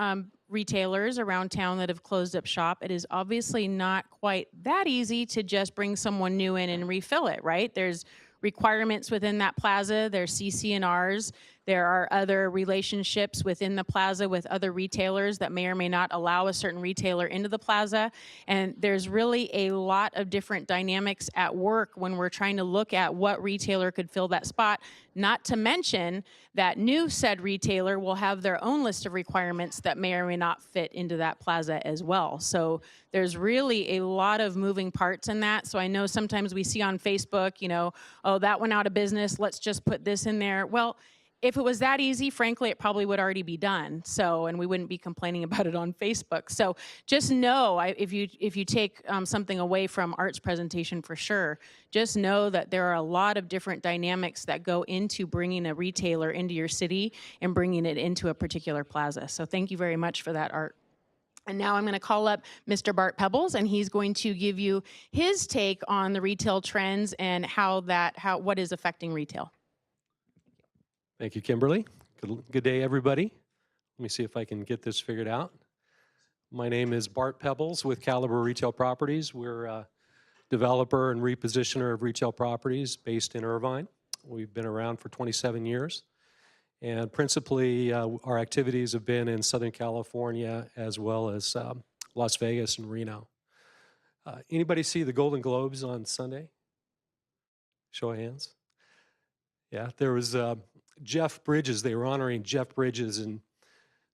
retailers around town that have closed up shop, it is obviously not quite that easy to just bring someone new in and refill it, right? There's requirements within that plaza, there's CC&Rs, there are other relationships within the plaza with other retailers that may or may not allow a certain retailer into the plaza. And there's really a lot of different dynamics at work when we're trying to look at what retailer could fill that spot, not to mention that new said retailer will have their own list of requirements that may or may not fit into that plaza as well. So there's really a lot of moving parts in that. So I know sometimes we see on Facebook, you know, oh, that went out of business, let's just put this in there. Well, if it was that easy, frankly, it probably would already be done. So, and we wouldn't be complaining about it on Facebook. So just know, if you take something away from Art's presentation for sure, just know that there are a lot of different dynamics that go into bringing a retailer into your city and bringing it into a particular plaza. So thank you very much for that, Art. And now I'm going to call up Mr. Bart Pebbles, and he's going to give you his take on the retail trends and what is affecting retail. Thank you, Kimberly. Good day, everybody. Let me see if I can get this figured out. My name is Bart Pebbles with Caliber Retail Properties. We're a developer and repositioner of retail properties based in Irvine. We've been around for 27 years. And principally, our activities have been in Southern California as well as Las Vegas and Reno. Anybody see the Golden Globes on Sunday? Show of hands. Yeah, there was Jeff Bridges. They were honoring Jeff Bridges, and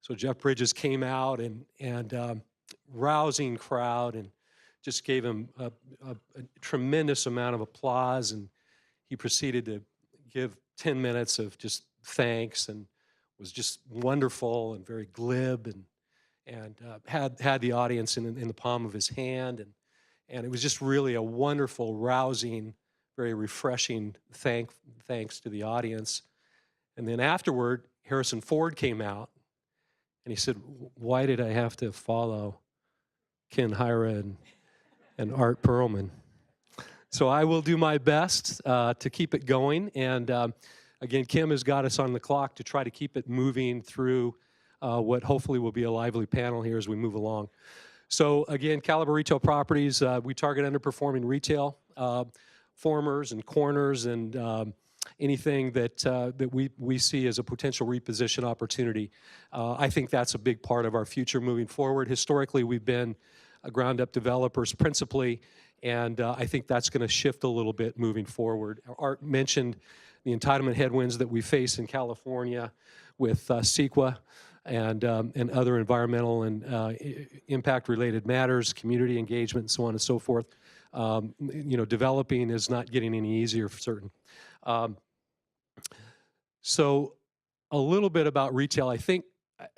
so Jeff Bridges came out and rousing crowd and just gave him a tremendous amount of applause, and he proceeded to give 10 minutes of just thanks and was just wonderful and very glib and had the audience in the palm of his hand, and it was just really a wonderful, rousing, very refreshing thanks to the audience. And then afterward, Harrison Ford came out, and he said, "Why did I have to follow Ken Hira and Art Perlman?" So I will do my best to keep it going. And again, Kim has got us on the clock to try to keep it moving through what hopefully will be a lively panel here as we move along. So again, Caliber Retail Properties, we target underperforming retail, formers and corners and anything that we see as a potential reposition opportunity. I think that's a big part of our future moving forward. Historically, we've been ground-up developers principally, and I think that's going to shift a little bit moving forward. Art mentioned the entitlement headwinds that we face in California with CEQA and other environmental and impact-related matters, community engagement, and so on and so forth. You know, developing is not getting any easier for certain. So a little bit about retail. I think,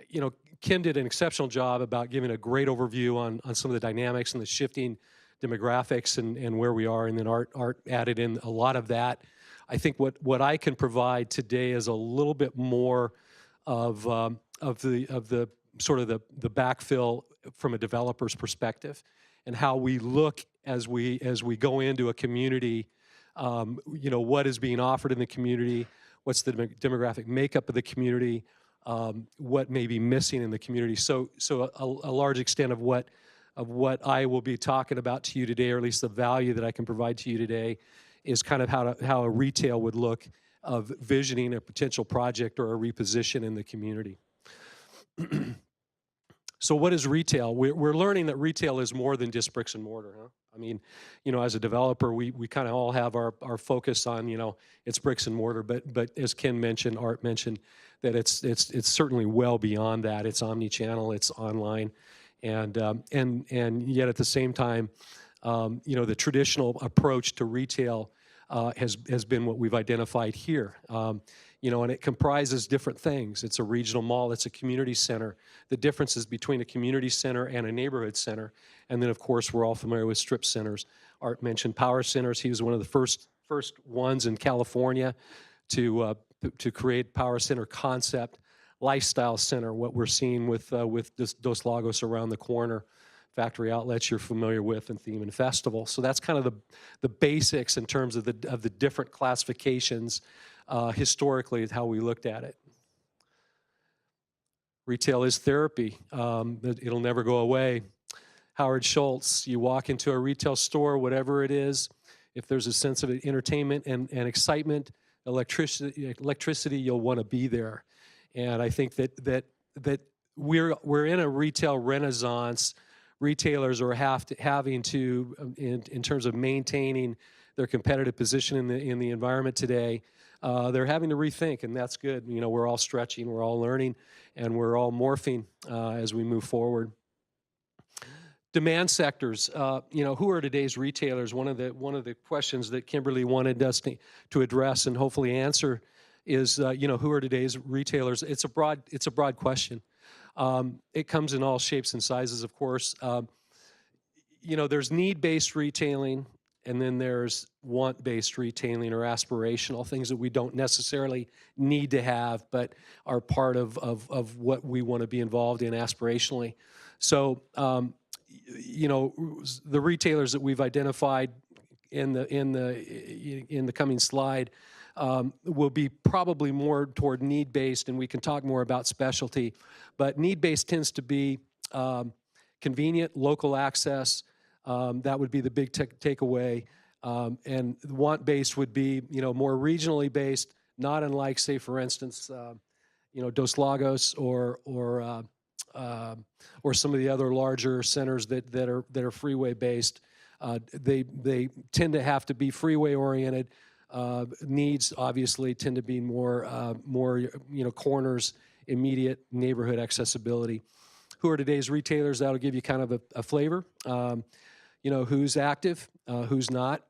you know, Kim did an exceptional job about giving a great overview on some of the dynamics and the shifting demographics and where we are, and then Art added in a lot of that. I think what I can provide today is a little bit more of the sort of the backfill from a developer's perspective, and how we look as we go into a community. You know, what is being offered in the community, what's the demographic makeup of the community, what may be missing in the community. So a large extent of what I will be talking about to you today, or at least the value that I can provide to you today, is kind of how a retail would look of visioning a potential project or a reposition in the community. So what is retail? We're learning that retail is more than just bricks and mortar, huh? I mean, you know, as a developer, we kind of all have our focus on, you know, it's bricks and mortar, but as Ken mentioned, Art mentioned, that it's certainly well beyond that. It's omni-channel, it's online, and yet at the same time, you know, the traditional approach to retail has been what we've identified here. You know, and it comprises different things. It's a regional mall, it's a community center. The differences between a community center and a neighborhood center. And then, of course, we're all familiar with strip centers. Art mentioned power centers. He was one of the first ones in California to create power center concept. Lifestyle center, what we're seeing with Dos Lagos around the corner. Factory outlets you're familiar with, and Theme and Festival. So that's kind of the basics in terms of the different classifications historically, how we looked at it. Retail is therapy. It'll never go away. Howard Schultz, you walk into a retail store, whatever it is, if there's a sense of entertainment and excitement, electricity, you'll want to be there. And I think that we're in a retail renaissance. Retailers are having to, in terms of maintaining their competitive position in the environment today, they're having to rethink, and that's good. You know, we're all stretching, we're all learning, and we're all morphing as we move forward. Demand sectors, you know, who are today's retailers? One of the questions that Kimberly wanted us to address and hopefully answer is, you know, who are today's retailers? It's a broad question. It comes in all shapes and sizes, of course. You know, there's need-based retailing, and then there's want-based retailing or aspirational, things that we don't necessarily need to have, but are part of what we want to be involved in aspirationally. So, you know, the retailers that we've identified in the coming slide will be probably more toward need-based, and we can talk more about specialty. But need-based tends to be convenient, local access. That would be the big takeaway. And want-based would be, you know, more regionally based, not unlike, say, for instance, you know, Dos Lagos or some of the other larger centers that are freeway based. They tend to have to be freeway oriented. Needs obviously tend to be more you know, corners, immediate neighborhood accessibility. Who are today's retailers? That'll give you kind of a flavor. You know, who's active, who's not.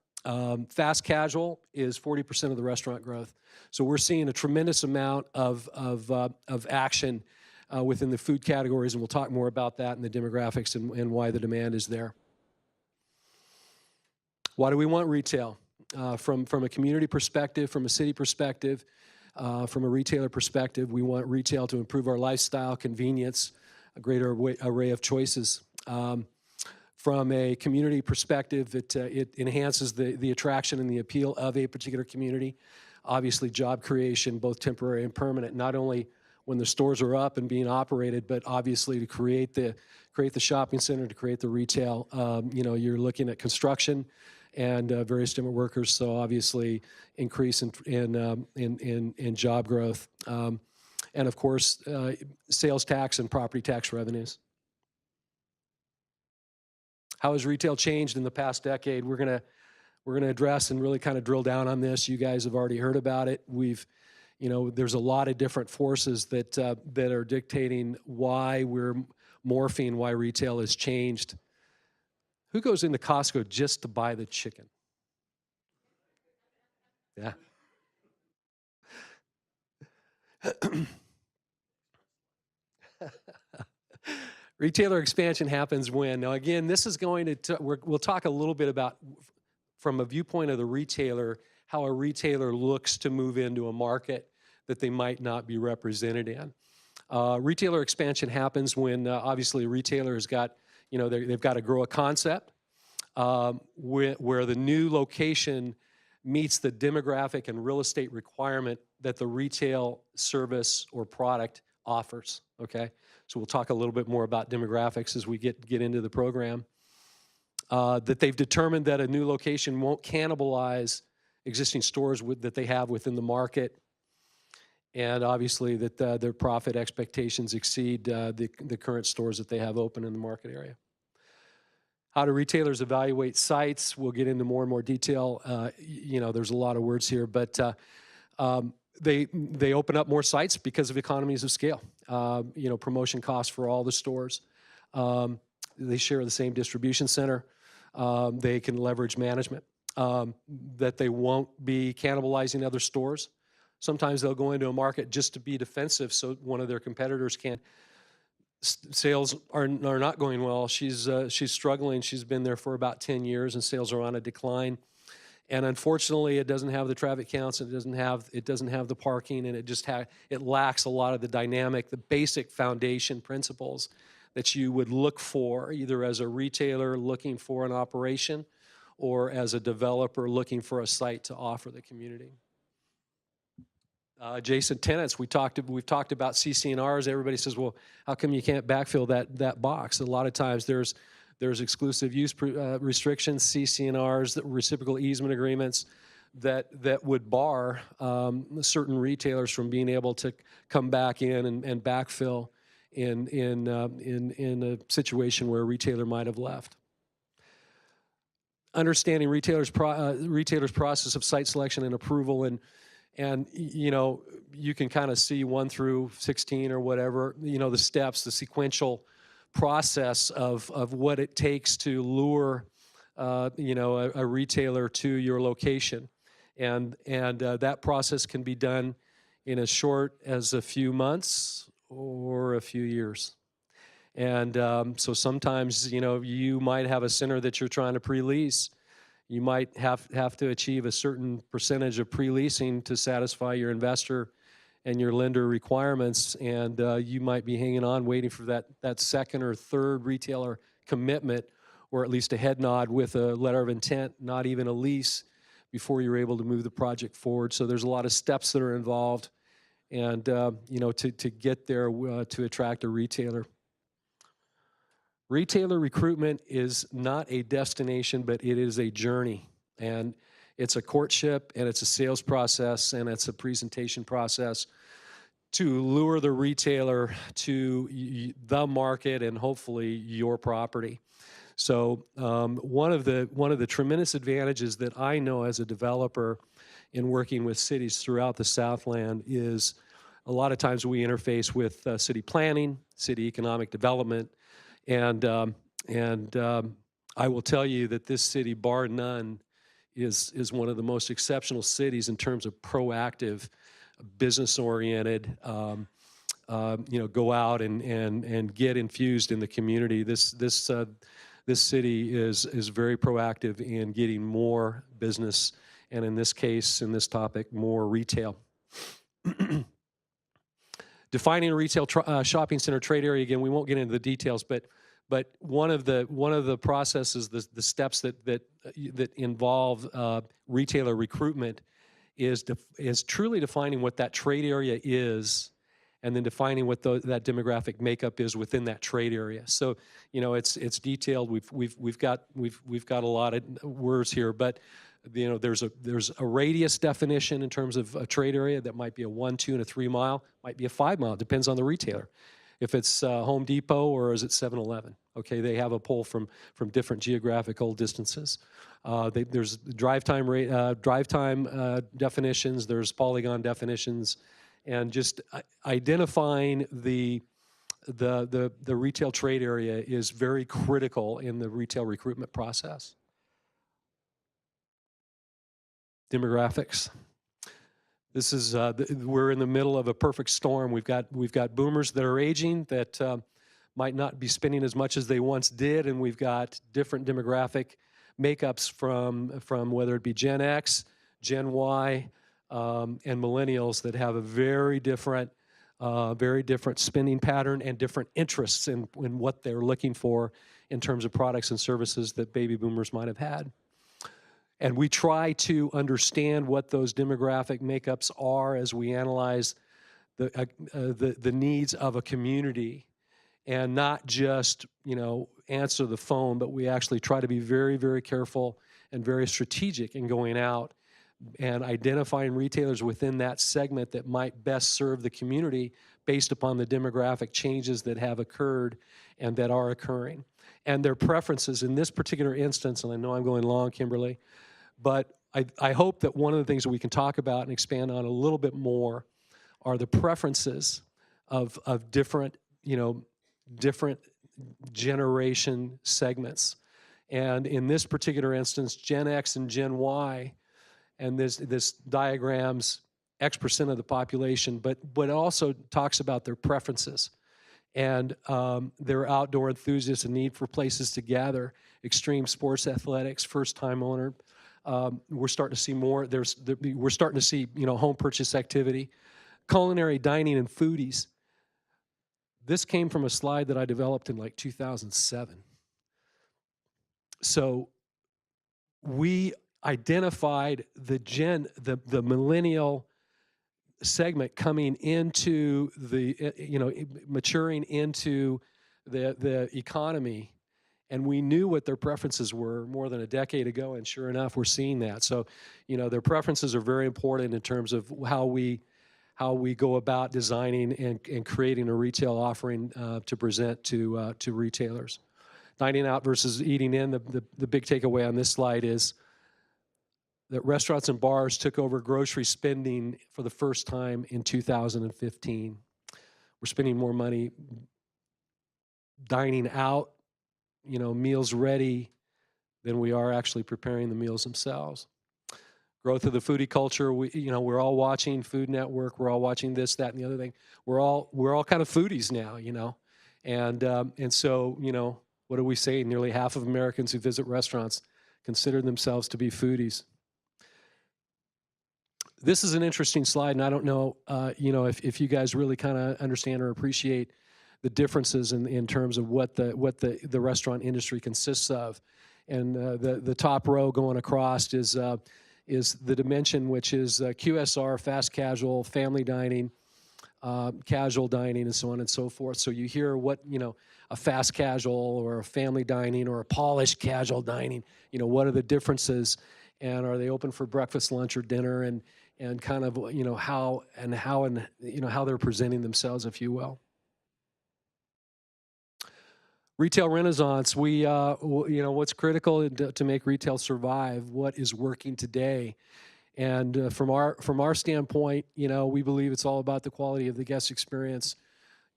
Fast casual is 40% of the restaurant growth. So we're seeing a tremendous amount of action within the food categories, and we'll talk more about that and the demographics and why the demand is there. Why do we want retail? From a community perspective, from a city perspective, from a retailer perspective, we want retail to improve our lifestyle, convenience, a greater array of choices. From a community perspective, it enhances the attraction and the appeal of a particular community. Obviously, job creation, both temporary and permanent, not only when the stores are up and being operated, but obviously to create the shopping center, to create the retail. You know, you're looking at construction and various different workers, so obviously increase in job growth, and of course sales tax and property tax revenues. How has retail changed in the past decade? We're gonna address and really kind of drill down on this. You guys have already heard about it. You know, there's a lot of different forces that are dictating why we're morphing, why retail has changed. Who goes into Costco just to buy the chicken? Yeah. Retailer expansion happens when, now again, this is going to, we'll talk a little bit about, from a viewpoint of the retailer, how a retailer looks to move into a market that they might not be represented in. Retailer expansion happens when obviously a retailer has got, you know, they've got to grow a concept where the new location meets the demographic and real estate requirement that the retail service or product offers, okay? So we'll talk a little bit more about demographics as we get into the program. That they've determined that a new location won't cannibalize existing stores that they have within the market, and obviously that their profit expectations exceed the current stores that they have open in the market area. How do retailers evaluate sites? We'll get into more and more detail. You know, there's a lot of words here, but they open up more sites because of economies of scale. You know, promotion costs for all the stores. They share the same distribution center. They can leverage management. That they won't be cannibalizing other stores. Sometimes they'll go into a market just to be defensive so one of their competitors can't. Sales are not going well. She's struggling. She's been there for about 10 years and sales are on a decline. And unfortunately, it doesn't have the traffic counts, it doesn't have the parking, and it lacks a lot of the dynamic, the basic foundation principles that you would look for, either as a retailer looking for an operation or as a developer looking for a site to offer the community. Adjacent tenants, we've talked about CC&Rs. Everybody says, well, how come you can't backfill that box? A lot of times there's exclusive use restrictions, CC&Rs, reciprocal easement agreements that would bar certain retailers from being able to come back in and backfill in a situation where a retailer might have left. Understanding retailers' process of site selection and approval, and you know, you can kind of see 1 through 16 or whatever, you know, the steps, the sequential process of what it takes to lure, you know, a retailer to your location, and that process can be done in as short as a few months or a few years. And so sometimes, you know, you might have a center that you're trying to pre-lease. You might have to achieve a certain percentage of pre-leasing to satisfy your investor and your lender requirements, and you might be hanging on waiting for that second or third retailer commitment, or at least a head nod with a letter of intent, not even a lease, before you're able to move the project forward. So there's a lot of steps that are involved, and you know, to get there to attract a retailer. Retailer recruitment is not a destination, but it is a journey. And it's a courtship, and it's a sales process, and it's a presentation process to lure the retailer to the market and hopefully your property. So one of the tremendous advantages that I know as a developer in working with cities throughout the Southland is a lot of times we interface with city planning, city economic development, and I will tell you that this city, bar none, is one of the most exceptional cities in terms of proactive, business-oriented, you know, go out and get infused in the community. This city is very proactive in getting more business, and in this case, in this topic, more retail. Defining a retail shopping center trade area, again, we won't get into the details, but one of the processes, the steps that involve retailer recruitment is truly defining what that trade area is, and then defining what that demographic makeup is within that trade area. So, you know, it's detailed. We've got a lot of words here, but you know, there's a radius definition in terms of a trade area that might be a 1, 2, and a 3 mile, might be a 5 mile. It depends on the retailer. If it's Home Depot or is it 7-Eleven, okay, they have a pull from different geographical distances. There's drive time definitions. There's polygon definitions, and just identifying the retail trade area is very critical in the retail recruitment process. Demographics. This is we're in the middle of a perfect storm. We've got boomers that are aging that might not be spending as much as they once did, and we've got different demographic makeups from whether it be Gen X, Gen Y, and millennials that have a very different spending pattern and different interests in what they're looking for in terms of products and services that baby boomers might have had. And we try to understand what those demographic makeups are as we analyze the needs of a community, and not just, you know, answer the phone, but we actually try to be very, very careful and very strategic in going out and identifying retailers within that segment that might best serve the community based upon the demographic changes that have occurred and that are occurring, and their preferences in this particular instance. And I know I'm going long, Kimberly, but I hope that one of the things that we can talk about and expand on a little bit more are the preferences of different, you know, different generation segments. And in this particular instance, Gen X and Gen Y, and this diagrams X% of the population, but it also talks about their preferences and their outdoor enthusiasts and need for places to gather, extreme sports athletics, first-time owner. We're starting to see more. We're starting to see, you know, home purchase activity, culinary dining and foodies. This came from a slide that I developed in like 2007. So we identified the millennial segment coming into the, maturing into the economy, and we knew what their preferences were more than a decade ago, and sure enough, we're seeing that. So, their preferences are very important in terms of how we go about designing and creating a retail offering to present to retailers. Dining out versus eating in, the big takeaway on this slide is that restaurants and bars took over grocery spending for the first time in 2015. We're spending more money dining out, meals ready, than we are actually preparing the meals themselves. Growth of the foodie culture, we're all watching Food Network, we're all watching this, that, and the other thing. We're all kind of foodies now, and so, what do we say? Nearly half of Americans who visit restaurants consider themselves to be foodies. This is an interesting slide, and I don't know, if you guys really kind of understand or appreciate the differences in terms of what the restaurant industry consists of. And the top row going across is the dimension, which is QSR, fast casual, family dining, casual dining, and so on and so forth. So you hear what, a fast casual or a family dining or a polished casual dining, what are the differences, and are they open for breakfast, lunch, or dinner, and kind of, how they're presenting themselves, if you will. Retail renaissance, what's critical to make retail survive, what is working today. And from our standpoint, we believe it's all about the quality of the guest experience,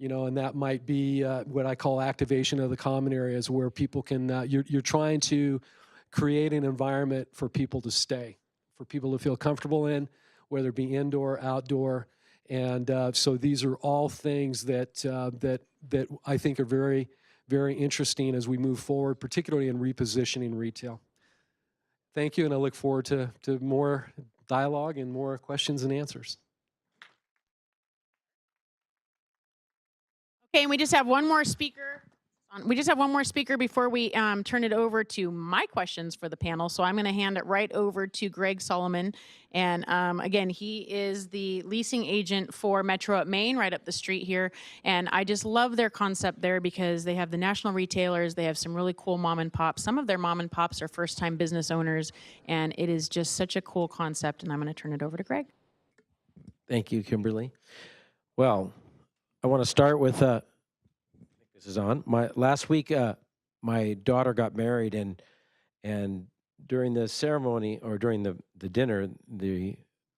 and that might be what I call activation of the common areas, where people can, you're trying to create an environment for people to stay, for people to feel comfortable in, whether it be indoor, outdoor. And so these are all things that I think are very, very interesting as we move forward, particularly in repositioning retail. Thank you, and I look forward to more dialogue and more questions and answers. Okay, and we just have one more speaker. We just have one more speaker before we turn it over to my questions for the panel. So I'm going to hand it right over to Greg Solomon. And again, he is the leasing agent for Metro at Main, right up the street here. And I just love their concept there because they have the national retailers. They have some really cool mom and pops. Some of their mom and pops are first-time business owners. And it is just such a cool concept. And I'm going to turn it over to Greg. Thank you, Kimberly. Well, I want to start with this is on. Last week, my daughter got married, and during the ceremony, or during the dinner,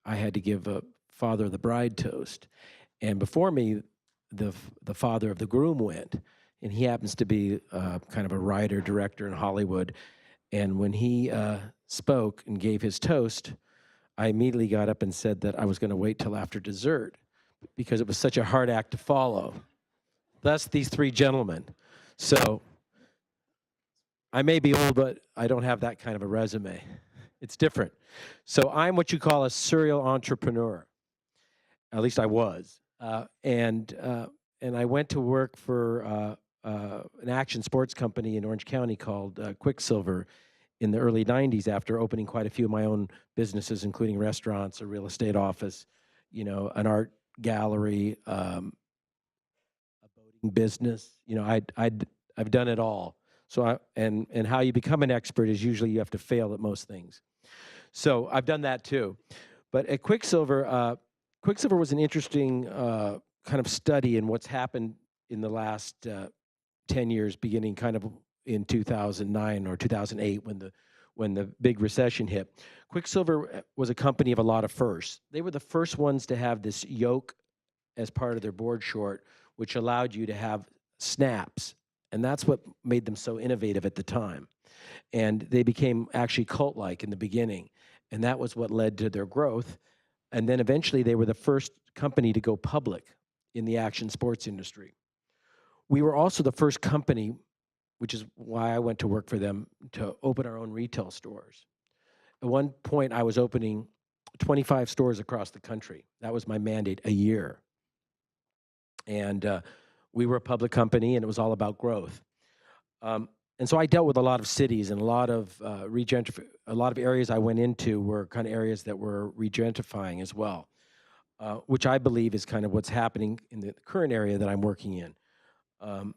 I had to give a father of the bride toast. And before me, the father of the groom went, and he happens to be kind of a writer, director in Hollywood. And when he spoke and gave his toast, I immediately got up and said that I was going to wait till after dessert because it was such a hard act to follow. Thus, these three gentlemen. So I may be old, but I don't have that kind of a resume. It's different. So I'm what you call a serial entrepreneur. At least I was. And I went to work for an action sports company in Orange County called Quicksilver in the early 90s, after opening quite a few of my own businesses, including restaurants, a real estate office, an art gallery, business. I've done it all. So and how you become an expert is usually you have to fail at most things. So I've done that too. But at Quicksilver, Quicksilver was an interesting kind of study in what's happened in the last 10 years, beginning kind of in 2009 or 2008 when the big recession hit. Quicksilver was a company of a lot of firsts. They were the first ones to have this yoke as part of their board short, which allowed you to have snaps. And that's what made them so innovative at the time. And they became actually cult-like in the beginning. And that was what led to their growth. And then eventually they were the first company to go public in the action sports industry. We were also the first company, which is why I went to work for them, to open our own retail stores. At one point, I was opening 25 stores across the country. That was my mandate, a year. And we were a public company, and it was all about growth. And so I dealt with a lot of cities, and a lot of areas I went into were kind of areas that were regentrifying as well. which I believe is kind of what's happening in the current area that I'm working in.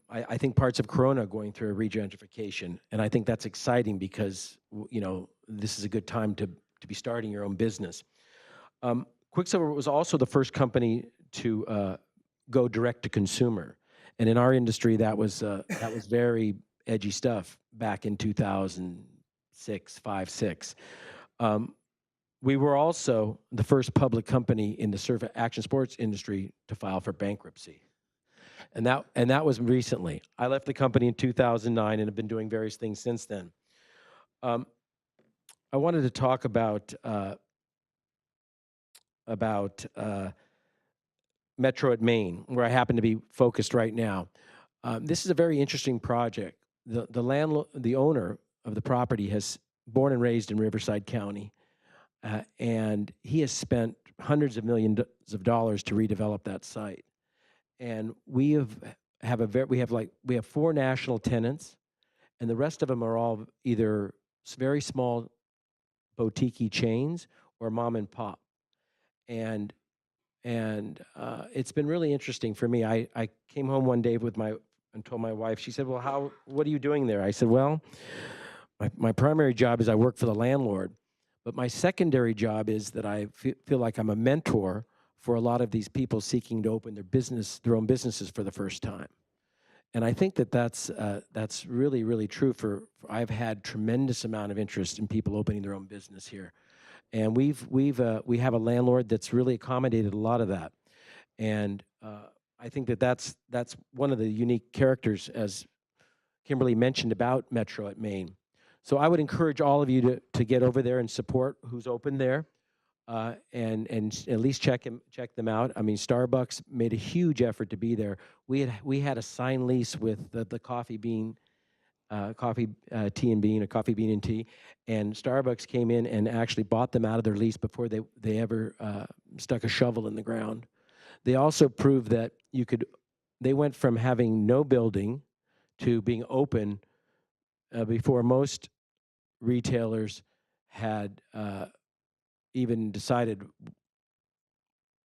I think parts of Corona are going through a regentrification, and I think that's exciting because this is a good time to be starting your own business. Quicksilver was also the first company to go direct to consumer, and in our industry, that was very edgy stuff back in 2006, 5, 6. We were also the first public company in the surf action sports industry to file for bankruptcy. And that was recently. I left the company in 2009 and have been doing various things since then. I wanted to talk about Metro at Maine, where I happen to be focused right now. This is a very interesting project. The owner of the property has born and raised in Riverside County, and he has spent hundreds of millions of dollars to redevelop that site. And we have 4 national tenants, and the rest of them are all either very small boutique chains or mom and pop. And it's been really interesting for me. I came home one day and told my wife. She said, "Well, what are you doing there?" I said, "Well, my primary job is I work for the landlord, but my secondary job is that I feel like I'm a mentor for a lot of these people seeking to open their own businesses for the first time." And I think that's really, really true. I've had tremendous amount of interest in people opening their own business here, and we have a landlord that's really accommodated a lot of that, and I think that's one of the unique characters, as Kimberly mentioned, about Metro at Maine. So I would encourage all of you to get over there and support who's open there. And at least check them out. I mean, Starbucks made a huge effort to be there. We had a signed lease with the Coffee Bean, Tea and Bean, or Coffee Bean and Tea, and Starbucks came in and actually bought them out of their lease before they ever stuck a shovel in the ground. They also proved that they went from having no building to being open before most retailers had even decided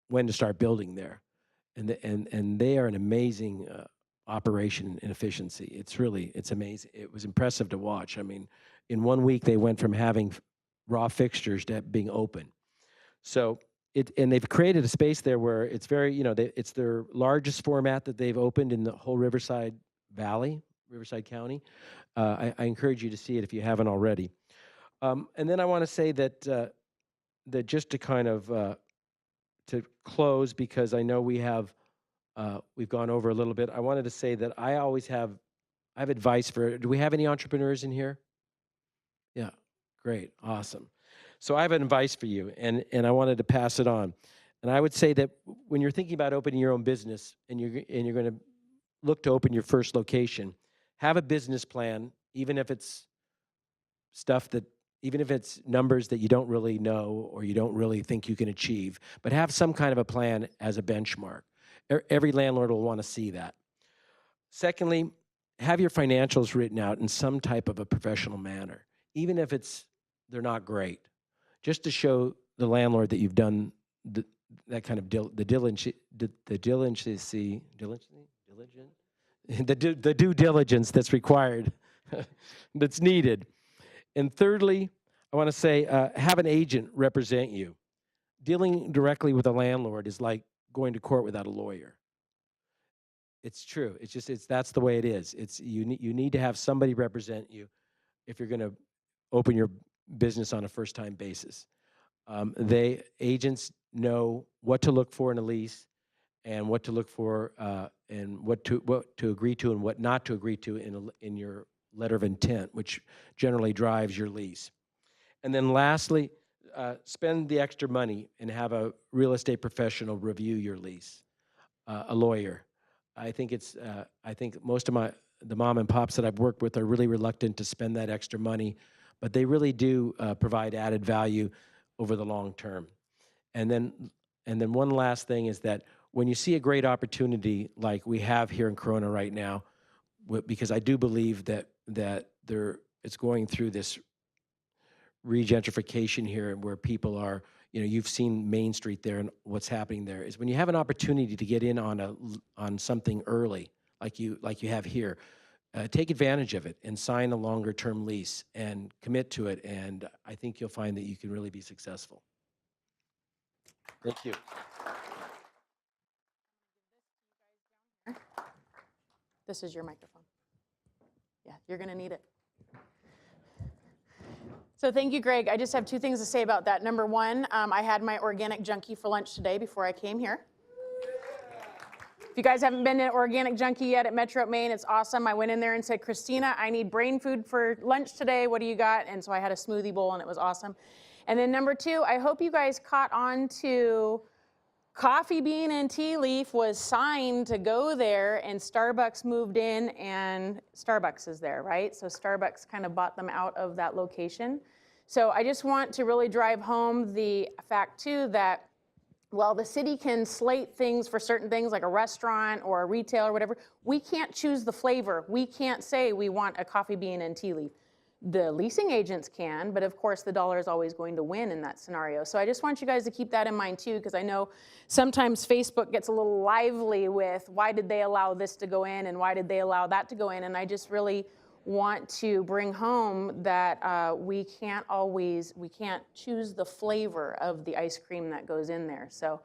when to start building there, and they are an amazing operation in efficiency. It's amazing. It was impressive to watch. I mean, in 1 week they went from having raw fixtures to being open. So and they've created a space there where it's very, it's their largest format that they've opened in the whole Riverside Valley, Riverside County. I encourage you to see it if you haven't already. And then I want to say that just to kind of to close, because I know we've gone over a little bit. I wanted to say that I have advice do we have any entrepreneurs in here? Yeah, great, awesome. So I have an advice for you, and I wanted to pass it on. And I would say that when you're thinking about opening your own business and you're going to look to open your first location, have a business plan, even if it's numbers that you don't really know or you don't really think you can achieve, but have some kind of a plan as a benchmark. Every landlord will want to see that. Secondly, have your financials written out in some type of a professional manner, even if they're not great, just to show the landlord that you've done that kind of the due diligence that's required, that's needed. And thirdly, I want to say, have an agent represent you. Dealing directly with a landlord is like going to court without a lawyer. It's true. That's the way it is. You need to have somebody represent you if you're going to open your business on a first-time basis. Agents know what to look for in a lease, and what to look for, and what to agree to and what not to agree to in your letter of intent, which generally drives your lease. And then lastly, spend the extra money and have a real estate professional review your lease, a lawyer. I think most of the mom and pops that I've worked with are really reluctant to spend that extra money, but they really do provide added value over the long term. And then one last thing is that when you see a great opportunity like we have here in Corona right now, because I do believe that it's going through this regentrification here, where people are you've seen Main Street there and what's happening there, is when you have an opportunity to get in on something early, like you have here, take advantage of it and sign a longer term lease and commit to it. And I think you'll find that you can really be successful. Thank you. This is your microphone. Yeah, you're going to need it. So thank you, Greg. I just have two things to say about that. Number one, I had my organic junkie for lunch today before I came here. If you guys haven't been to Organic Junkie yet at Metro Maine, it's awesome. I went in there and said, Christina, I need brain food for lunch today. What do you got? And so I had a smoothie bowl, and it was awesome. And then number two, I hope you guys caught on to Coffee Bean and Tea Leaf was signed to go there, and Starbucks moved in, and Starbucks is there, right? So Starbucks kind of bought them out of that location. So I just want to really drive home the fact, too, that while the city can slate things for certain things like a restaurant or a retail or whatever, we can't choose the flavor. We can't say we want a Coffee Bean and Tea Leaf. The leasing agents can, but of course the dollar is always going to win in that scenario. So I just want you guys to keep that in mind too, because I know sometimes Facebook gets a little lively with why did they allow this to go in and why did they allow that to go in, and I just really want to bring home that we can't choose the flavor of the ice cream that goes in there. So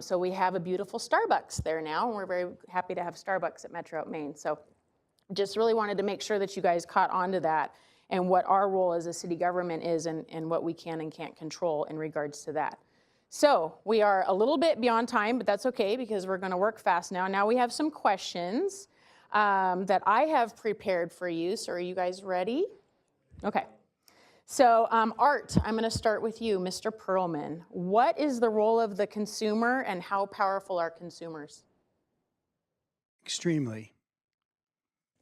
so we have a beautiful Starbucks there now, and we're very happy to have Starbucks at Metro Maine. So just really wanted to make sure that you guys caught on to that and what our role as a city government is and what we can and can't control in regards to that. So we are a little bit beyond time, but that's okay because we're going to work fast now. Now we have some questions that I have prepared for you. So are you guys ready? Okay. So Art, I'm going to start with you, Mr. Perlman. What is the role of the consumer and how powerful are consumers? Extremely.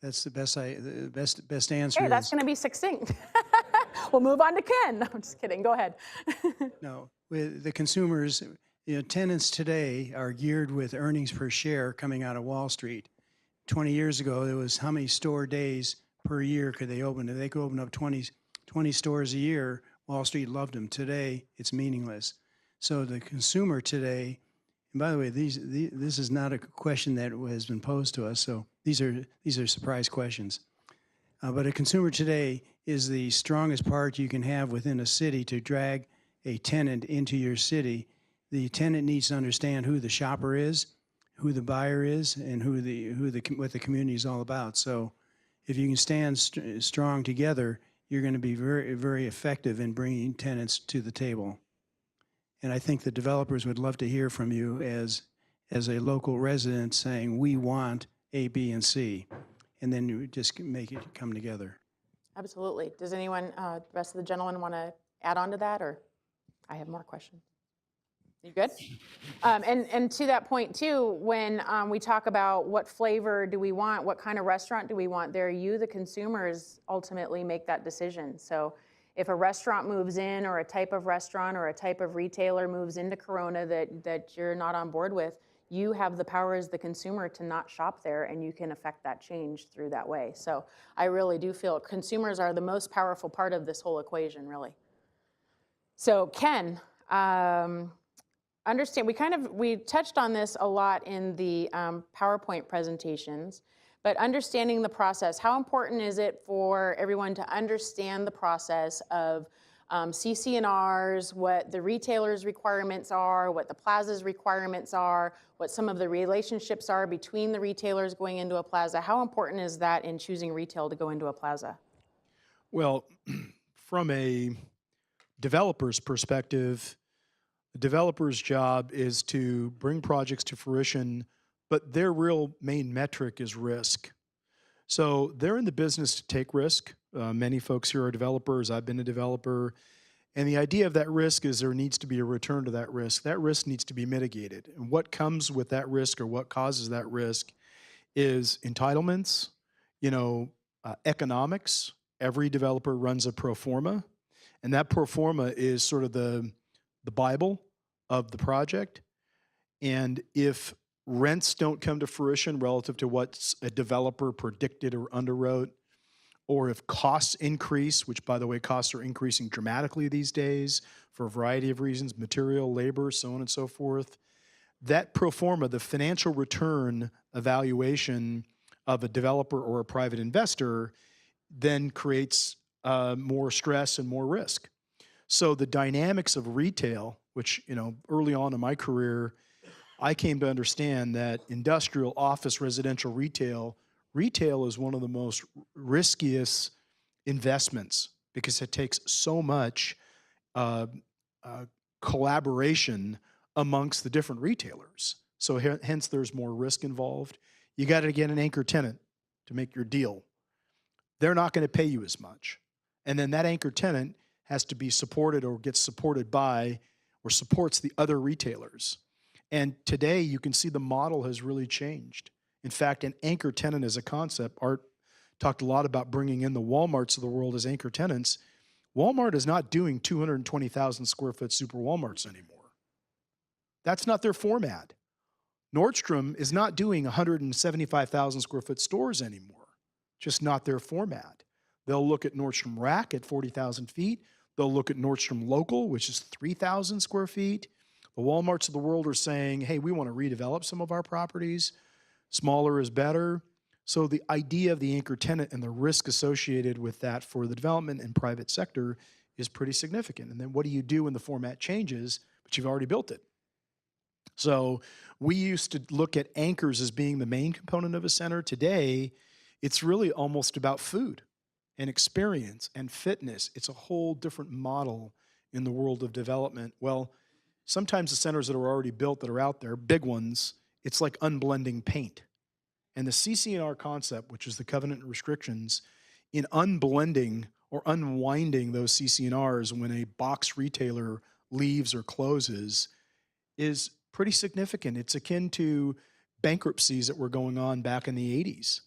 That's the best answer. Hey, that's going to be succinct. We'll move on to Ken. No, I'm just kidding. Go ahead. No, with the consumers, tenants today are geared with earnings per share coming out of Wall Street. 20 years ago, there was how many store days per year could they open? If they could open up 20 stores a year, Wall Street loved them. Today, it's meaningless. So the consumer today, and by the way, this is not a question that has been posed to us, so these are surprise questions. But a consumer today is the strongest part you can have within a city to drag a tenant into your city. The tenant needs to understand who the shopper is, who the buyer is, and what the community is all about. So if you can stand strong together, you're going to be very, very effective in bringing tenants to the table. And I think the developers would love to hear from you as a local resident saying, we want A, B, and C. And then you just make it come together. Absolutely. Does anyone, the rest of the gentlemen, want to add on to that, or I have more questions? You good? And to that point too, when we talk about what flavor do we want, what kind of restaurant do we want, there you, the consumers, ultimately make that decision. So if a restaurant moves in, or a type of restaurant or a type of retailer moves into Corona that you're not on board with, you have the power as the consumer to not shop there, and you can affect that change through that way. So I really do feel consumers are the most powerful part of this whole equation, really. So Ken, understand, we touched on this a lot in the PowerPoint presentations, but understanding the process, how important is it for everyone to understand the process of CC&Rs, what the retailer's requirements are, what the plaza's requirements are, what some of the relationships are between the retailers going into a plaza? How important is that in choosing retail to go into a plaza? Well, from a developer's perspective, the developer's job is to bring projects to fruition, but their real main metric is risk. So they're in the business to take risk. Many folks here are developers. I've been a developer. And the idea of that risk is there needs to be a return to that risk. That risk needs to be mitigated. And what comes with that risk, or what causes that risk, is entitlements, economics. Every developer runs a pro forma. And that pro forma is sort of the Bible of the project. And if rents don't come to fruition relative to what a developer predicted or underwrote, or if costs increase, which by the way, costs are increasing dramatically these days for a variety of reasons, material, labor, so on and so forth, that pro forma, the financial return evaluation of a developer or a private investor, then creates more stress and more risk. So the dynamics of retail, which, early on in my career, I came to understand that industrial, office, residential retail is one of the most riskiest investments because it takes so much collaboration amongst the different retailers. So hence there's more risk involved. You got to get an anchor tenant to make your deal. They're not going to pay you as much. And then that anchor tenant has to be supported or gets supported by or supports the other retailers. And today you can see the model has really changed. In fact, an anchor tenant as a concept, Art talked a lot about bringing in the Walmarts of the world as anchor tenants. Walmart is not doing 220,000 square foot super Walmarts anymore. That's not their format. Nordstrom is not doing 175,000 square foot stores anymore, just not their format. They'll look at Nordstrom Rack at 40,000 feet. They'll look at Nordstrom Local, which is 3,000 square feet. The Walmarts of the world are saying, hey, we want to redevelop some of our properties. Smaller is better. So the idea of the anchor tenant and the risk associated with that for the development and private sector is pretty significant. And then what do you do when the format changes, but you've already built it? So we used to look at anchors as being the main component of a center. Today, it's really almost about food and experience and fitness. It's a whole different model in the world of development. Well, sometimes the centers that are already built that are out there, big ones, it's like unblending paint. And the CC&R concept, which is the covenant and restrictions, in unblending or unwinding those CC&Rs when a box retailer leaves or closes is pretty significant. It's akin to bankruptcies that were going on back in the 80s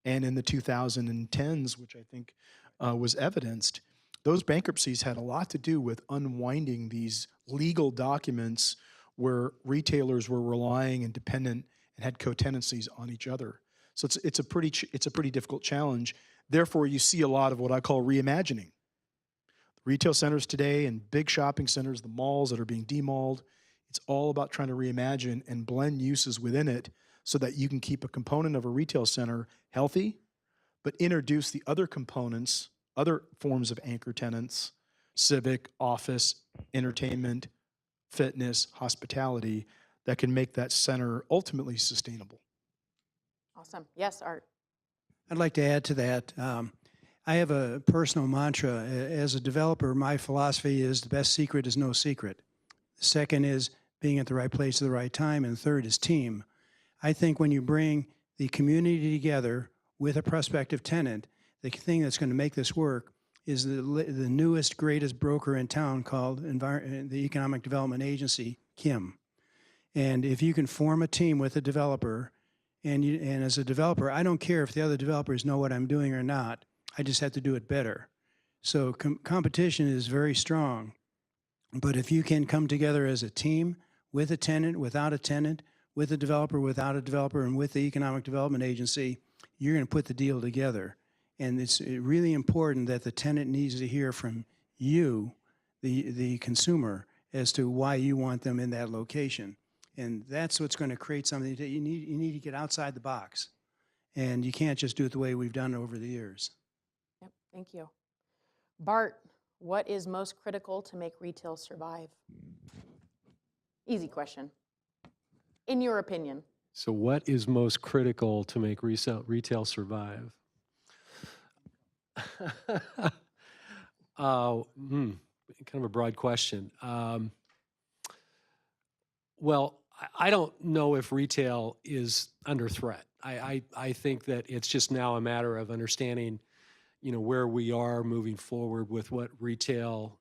and in the 2010s, which I think was evidenced. Those bankruptcies had a lot to do with unwinding these legal documents where retailers were relying and dependent and had co-tenancies on each other. So it's a pretty difficult challenge. Therefore, you see a lot of what I call reimagining. Retail centers today and big shopping centers, the malls that are being demalled, it's all about trying to reimagine and blend uses within it so that you can keep a component of a retail center healthy, but introduce the other components, other forms of anchor tenants, civic, office, entertainment, fitness, hospitality, that can make that center ultimately sustainable. Awesome. Yes, Art. I'd like to add to that. I have a personal mantra. As a developer, my philosophy is the best secret is no secret. The second is being at the right place at the right time. And third is team. I think when you bring the community together with a prospective tenant, the thing that's going to make this work is the newest, greatest broker in town called the Economic Development Agency, KIM. And if you can form a team with a developer, and as a developer, I don't care if the other developers know what I'm doing or not. I just have to do it better. So competition is very strong. But if you can come together as a team with a tenant, without a tenant, with a developer, without a developer, and with the Economic Development Agency, you're going to put the deal together. And it's really important that the tenant needs to hear from you, the consumer, as to why you want them in that location. And that's what's going to create something that you need to get outside the box. And you can't just do it the way we've done it over the years. Yep, thank you. Bart, what is most critical to make retail survive? Easy question. In your opinion. So what is most critical to make retail survive? Kind of a broad question. Well, I don't know if retail is under threat. I think that it's just now a matter of understanding, where we are moving forward with what retail,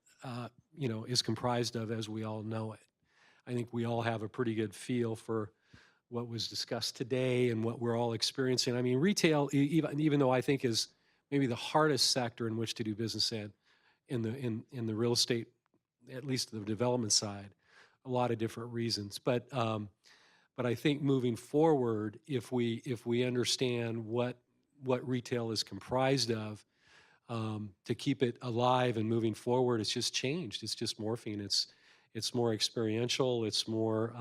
is comprised of as we all know it. I think we all have a pretty good feel for what was discussed today and what we're all experiencing. I mean, retail, even though I think is maybe the hardest sector in which to do business in the real estate, at least the development side, a lot of different reasons. But I think moving forward, if we understand what retail is comprised of, to keep it alive and moving forward. It's just changed. It's just morphing. It's more experiential. It's more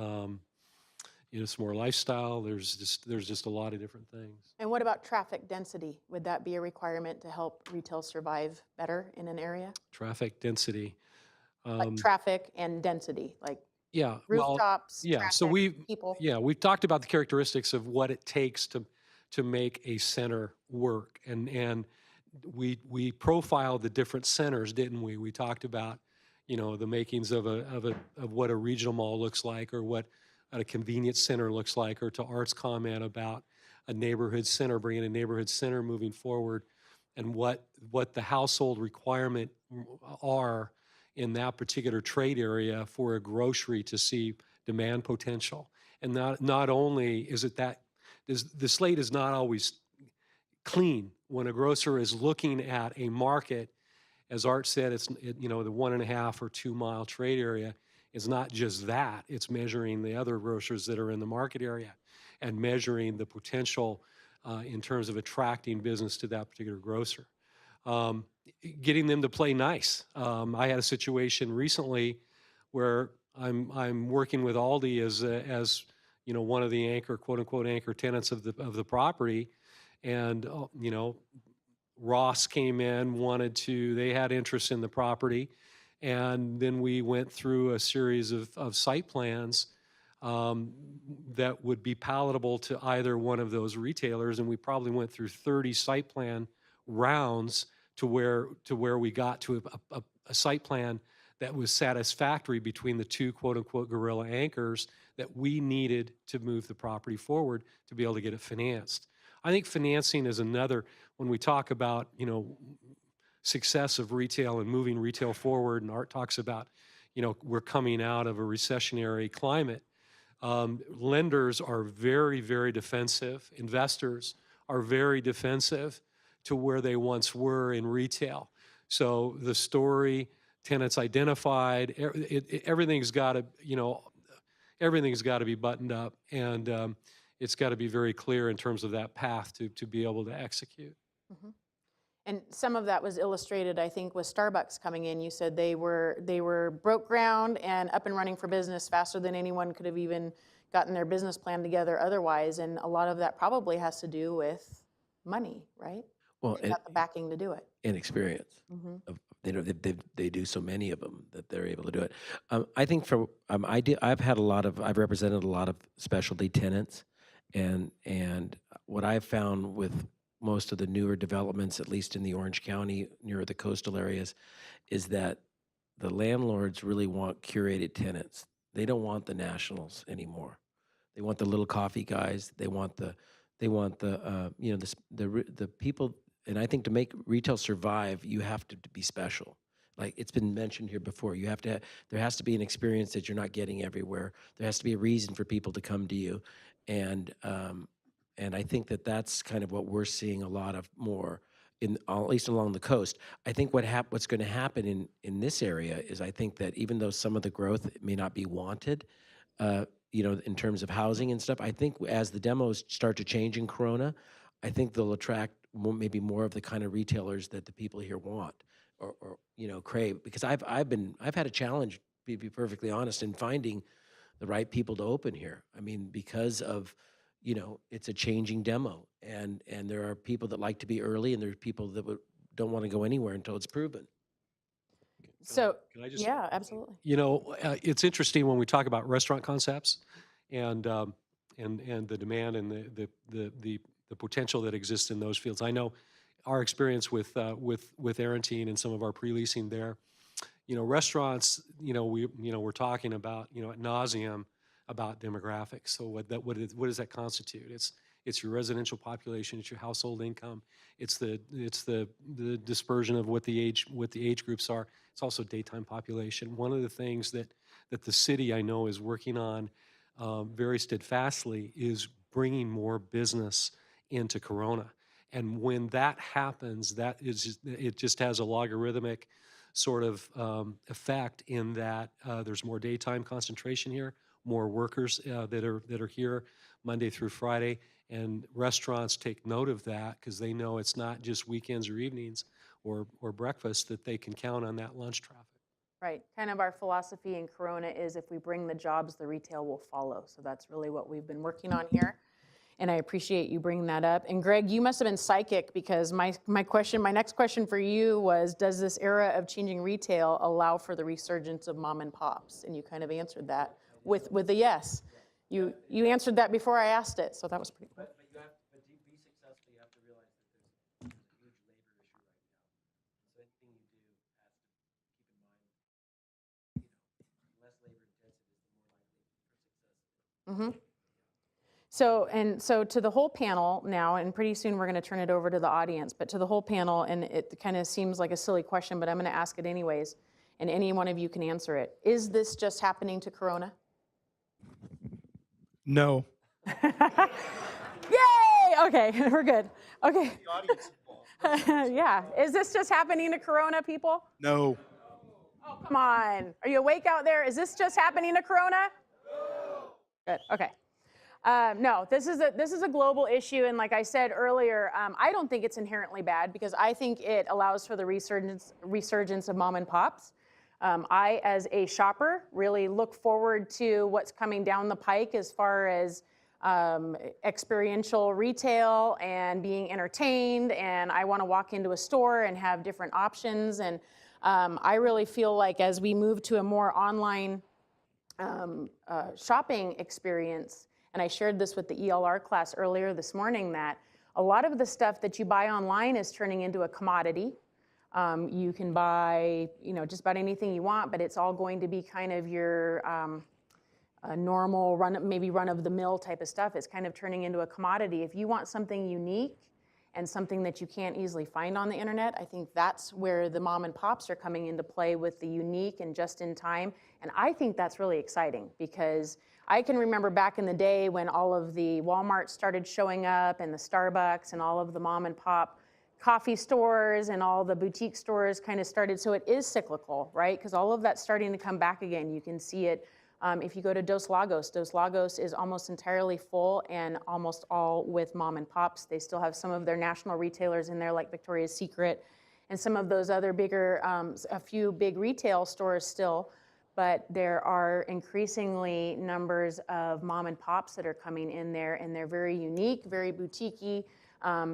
it's more lifestyle. There's just a lot of different things. And what about traffic density? Would that be a requirement to help retail survive better in an area? Traffic density. Like traffic and density, like Yeah. rooftops, Yeah. So traffic, people? we've talked about the characteristics of what it takes to make a center work, and we profiled the different centers, didn't we? We talked about the makings of what a regional mall looks like, or what a convenience center looks like, or to Art's comment about a neighborhood center, bringing a neighborhood center moving forward, and what the household requirement are in that particular trade area for a grocery to see demand potential. And not only is it that the slate is not always clean when a grocer is looking at a market. As Art said, the 1.5 or 2 mile trade area is not just that. It's measuring the other grocers that are in the market area and measuring the potential in terms of attracting business to that particular grocer. Getting them to play nice. I had a situation recently where I'm working with Aldi as one of the anchor, quote unquote, anchor tenants of the property, and Ross came in, they had interest in the property, and then we went through a series of site plans that would be palatable to either one of those retailers, and we probably went through 30 site plan rounds to where we got to a site plan that was satisfactory between the two quote unquote guerrilla anchors that we needed to move the property forward to be able to get it financed. I think financing is another, when we talk about success of retail and moving retail forward, and Art talks about we're coming out of a recessionary climate. Lenders are very, very defensive. Investors are very defensive to where they once were in retail. So the story, tenants identified, everything's got to be buttoned up, and it's got to be very clear in terms of that path to be able to execute. Mm-hmm. And some of that was illustrated, I think, with Starbucks coming in. You said they were broke ground and up and running for business faster than anyone could have even gotten their business plan together otherwise. And a lot of that probably has to do with money, right? Well, They got the backing to do it. and experience. Mm-hmm. They do so many of them that they're able to do it. I think I've represented a lot of specialty tenants, and what I've found with most of the newer developments, at least in the Orange County near the coastal areas, is that the landlords really want curated tenants. They don't want the nationals anymore. They want the little coffee guys. They want the people. And I think to make retail survive, you have to be special. Like it's been mentioned here before, there has to be an experience that you're not getting everywhere. There has to be a reason for people to come to you, and I think that's kind of what we're seeing a lot of more at least along the coast. I think what's going to happen in this area is I think that even though some of the growth may not be wanted, in terms of housing and stuff, I think as the demos start to change in Corona, I think they'll attract maybe more of the kind of retailers that the people here want or crave. Because I've had a challenge, to be perfectly honest, in finding the right people to open here. I mean, because of it's a changing demo, and there are people that like to be early, and there's people that don't want to go anywhere until it's proven. So, Can I just? yeah, absolutely. It's interesting when we talk about restaurant concepts and the demand and the potential that exists in those fields. I know our experience with Arantine and some of our pre-leasing there. Restaurants. We're talking about ad nauseum about demographics. So what does that constitute? It's your residential population. It's your household income. It's the dispersion of what the age groups are. It's also daytime population. One of the things that the city I know is working on very steadfastly is bringing more business into Corona. And when that happens, it just has a logarithmic sort of effect in that there's more daytime concentration here, more workers that are here Monday through Friday, and restaurants take note of that because they know it's not just weekends or evenings or breakfast, that they can count on that lunch traffic. Right. Kind of our philosophy in Corona is if we bring the jobs, the retail will follow. So that's really what we've been working on here. And I appreciate you bringing that up. And Greg, you must have been psychic, because my next question for you was, does this era of changing retail allow for the resurgence of mom and pops? And you kind of answered that with a yes. You answered that before I asked it, so that was pretty cool. But to be successful, you have to realize that there's a huge labor issue right now. So anything you do has to keep in mind, less labor intensive is the more likely for success. So to the whole panel now, and pretty soon we're going to turn it over to the audience, but to the whole panel, and it kind of seems like a silly question, but I'm going to ask it anyways, and any one of you can answer it. Is this just happening to Corona? No. Yay! Okay, we're good. Okay. Yeah. Is this just happening to Corona, people? No. Oh, come on. Are you awake out there? Is this just happening to Corona? Good. Okay. No, this is a global issue, and like I said earlier, I don't think it's inherently bad, because I think it allows for the resurgence of mom and pops. I, as a shopper, really look forward to what's coming down the pike as far as experiential retail and being entertained, and I want to walk into a store and have different options. And I really feel like as we move to a more online shopping experience, and I shared this with the ELR class earlier this morning, that a lot of the stuff that you buy online is turning into a commodity. You can buy, just about anything you want, but it's all going to be kind of your normal run-of-the-mill type of stuff. It's kind of turning into a commodity. If you want something unique and something that you can't easily find on the internet, I think that's where the mom and pops are coming into play with the unique and just in time. And I think that's really exciting, because I can remember back in the day when all of the Walmart started showing up, and the Starbucks, and all of the mom and pop coffee stores and all the boutique stores kind of started. So it is cyclical, right? Because all of that's starting to come back again. You can see it if you go to Dos Lagos. Dos Lagos is almost entirely full, and almost all with mom and pops. They still have some of their national retailers in there, like Victoria's Secret and some of those other bigger, a few big retail stores still. But there are increasingly numbers of mom and pops that are coming in there, and they're very unique, very boutique-y.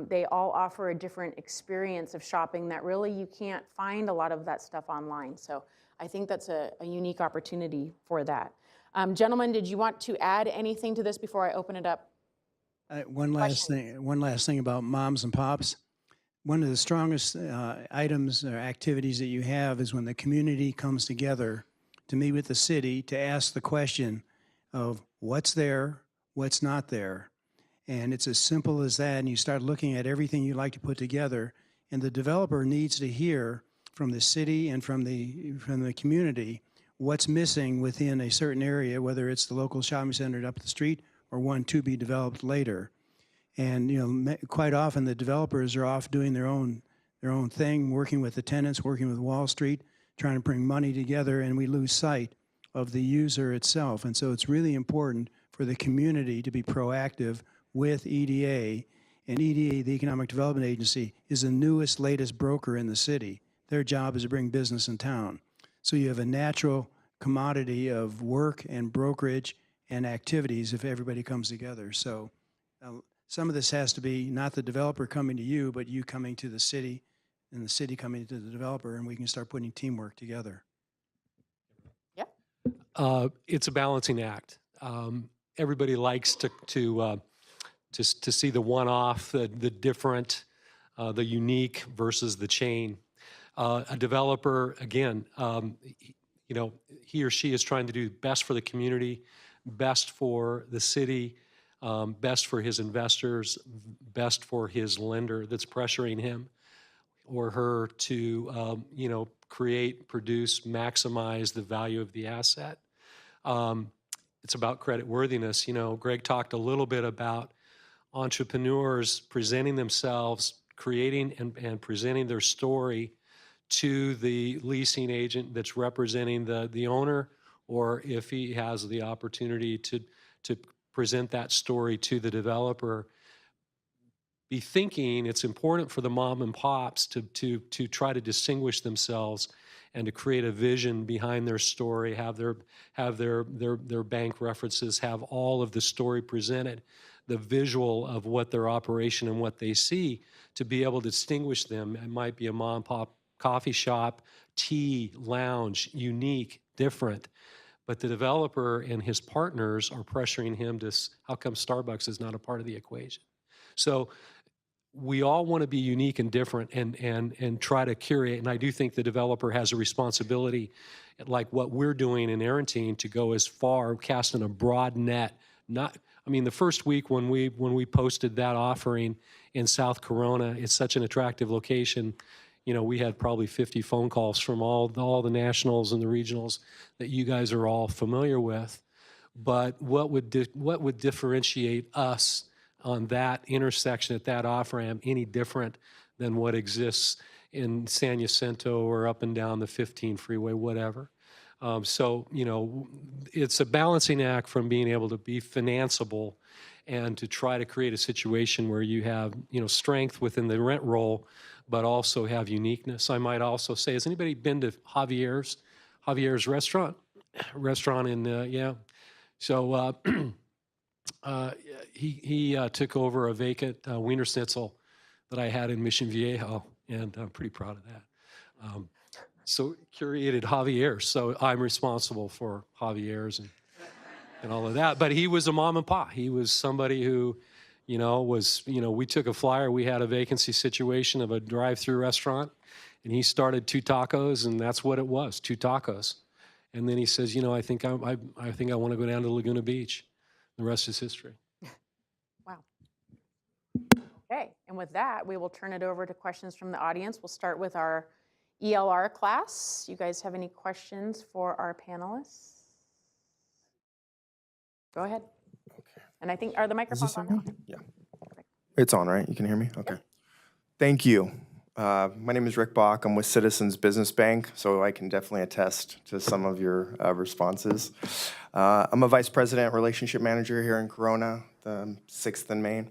They all offer a different experience of shopping that really you can't find a lot of that stuff online. So I think that's a unique opportunity for that. Gentlemen, did you want to add anything to this before I open it up? One last thing about moms and pops. One of the strongest items or activities that you have is when the community comes together to meet with the city to ask the question of what's there, what's not there. And it's as simple as that, and you start looking at everything you'd like to put together, and the developer needs to hear from the city and from the community what's missing within a certain area, whether it's the local shopping center up the street or one to be developed later. And quite often the developers are off doing their own thing, working with the tenants, working with Wall Street, trying to bring money together, and we lose sight of the user itself. And so it's really important for the community to be proactive with EDA. And EDA, the Economic Development Agency, is the newest, latest broker in the city. Their job is to bring business in town. So you have a natural commodity of work and brokerage and activities if everybody comes together. So some of this has to be not the developer coming to you, but you coming to the city and the city coming to the developer, and we can start putting teamwork together. Yeah. It's a balancing act. Everybody likes to see the one-off, the different, the unique versus the chain. A developer, again, he or she is trying to do best for the community, best for the city, best for his investors, best for his lender that's pressuring him or her to, create, produce, maximize the value of the asset. It's about credit worthiness. Greg talked a little bit about entrepreneurs presenting themselves, creating and presenting their story to the leasing agent that's representing the owner, or if he has the opportunity to present that story to the developer, be thinking it's important for the mom and pops to try to distinguish themselves and to create a vision behind their story, have their bank references, have all of the story presented, the visual of what their operation and what they see, to be able to distinguish them. It might be a mom and pop coffee shop, tea, lounge, unique, different. But the developer and his partners are pressuring him to, how come Starbucks is not a part of the equation? So we all want to be unique and different and try to curate. And I do think the developer has a responsibility, like what we're doing in Arantine, to go as far, casting a broad net. Not, I mean, the first week when we posted that offering in South Corona, it's such an attractive location. You know, we had probably 50 phone calls from all the nationals and the regionals that you guys are all familiar with. But what would differentiate us on that intersection at that off-ramp any different than what exists in San Jacinto or up and down the 15 freeway, whatever? So, you know, it's a balancing act from being able to be financeable and to try to create a situation where you have, you know, strength within the rent roll, but also have uniqueness. I might also say, has anybody been to Javier's restaurant in, yeah. So he took over a vacant Wiener Schnitzel that I had in Mission Viejo, and I'm pretty proud of that. So curated Javier's, so I'm responsible for Javier's and all of that. But he was a mom and pop. He was somebody who, you know, we took a flyer. We had a vacancy situation of a drive-through restaurant, and he started 2 tacos, and that's what it was, 2 tacos. And then he says, you know, I think I want to go down to Laguna Beach. The rest is history. Wow. Okay, and with that, we will turn it over to questions from the audience. We'll start with our ELR class. You guys have any questions for our panelists? Go ahead. Okay. And I think, are the Is microphones this on? on? Okay. Yeah. It's on, right? You can hear me? Okay. Thank you. My name is Rick Bach. I'm with Citizens Business Bank, so I can definitely attest to some of your responses. I'm a Vice President Relationship Manager here in Corona, the 6th and Main.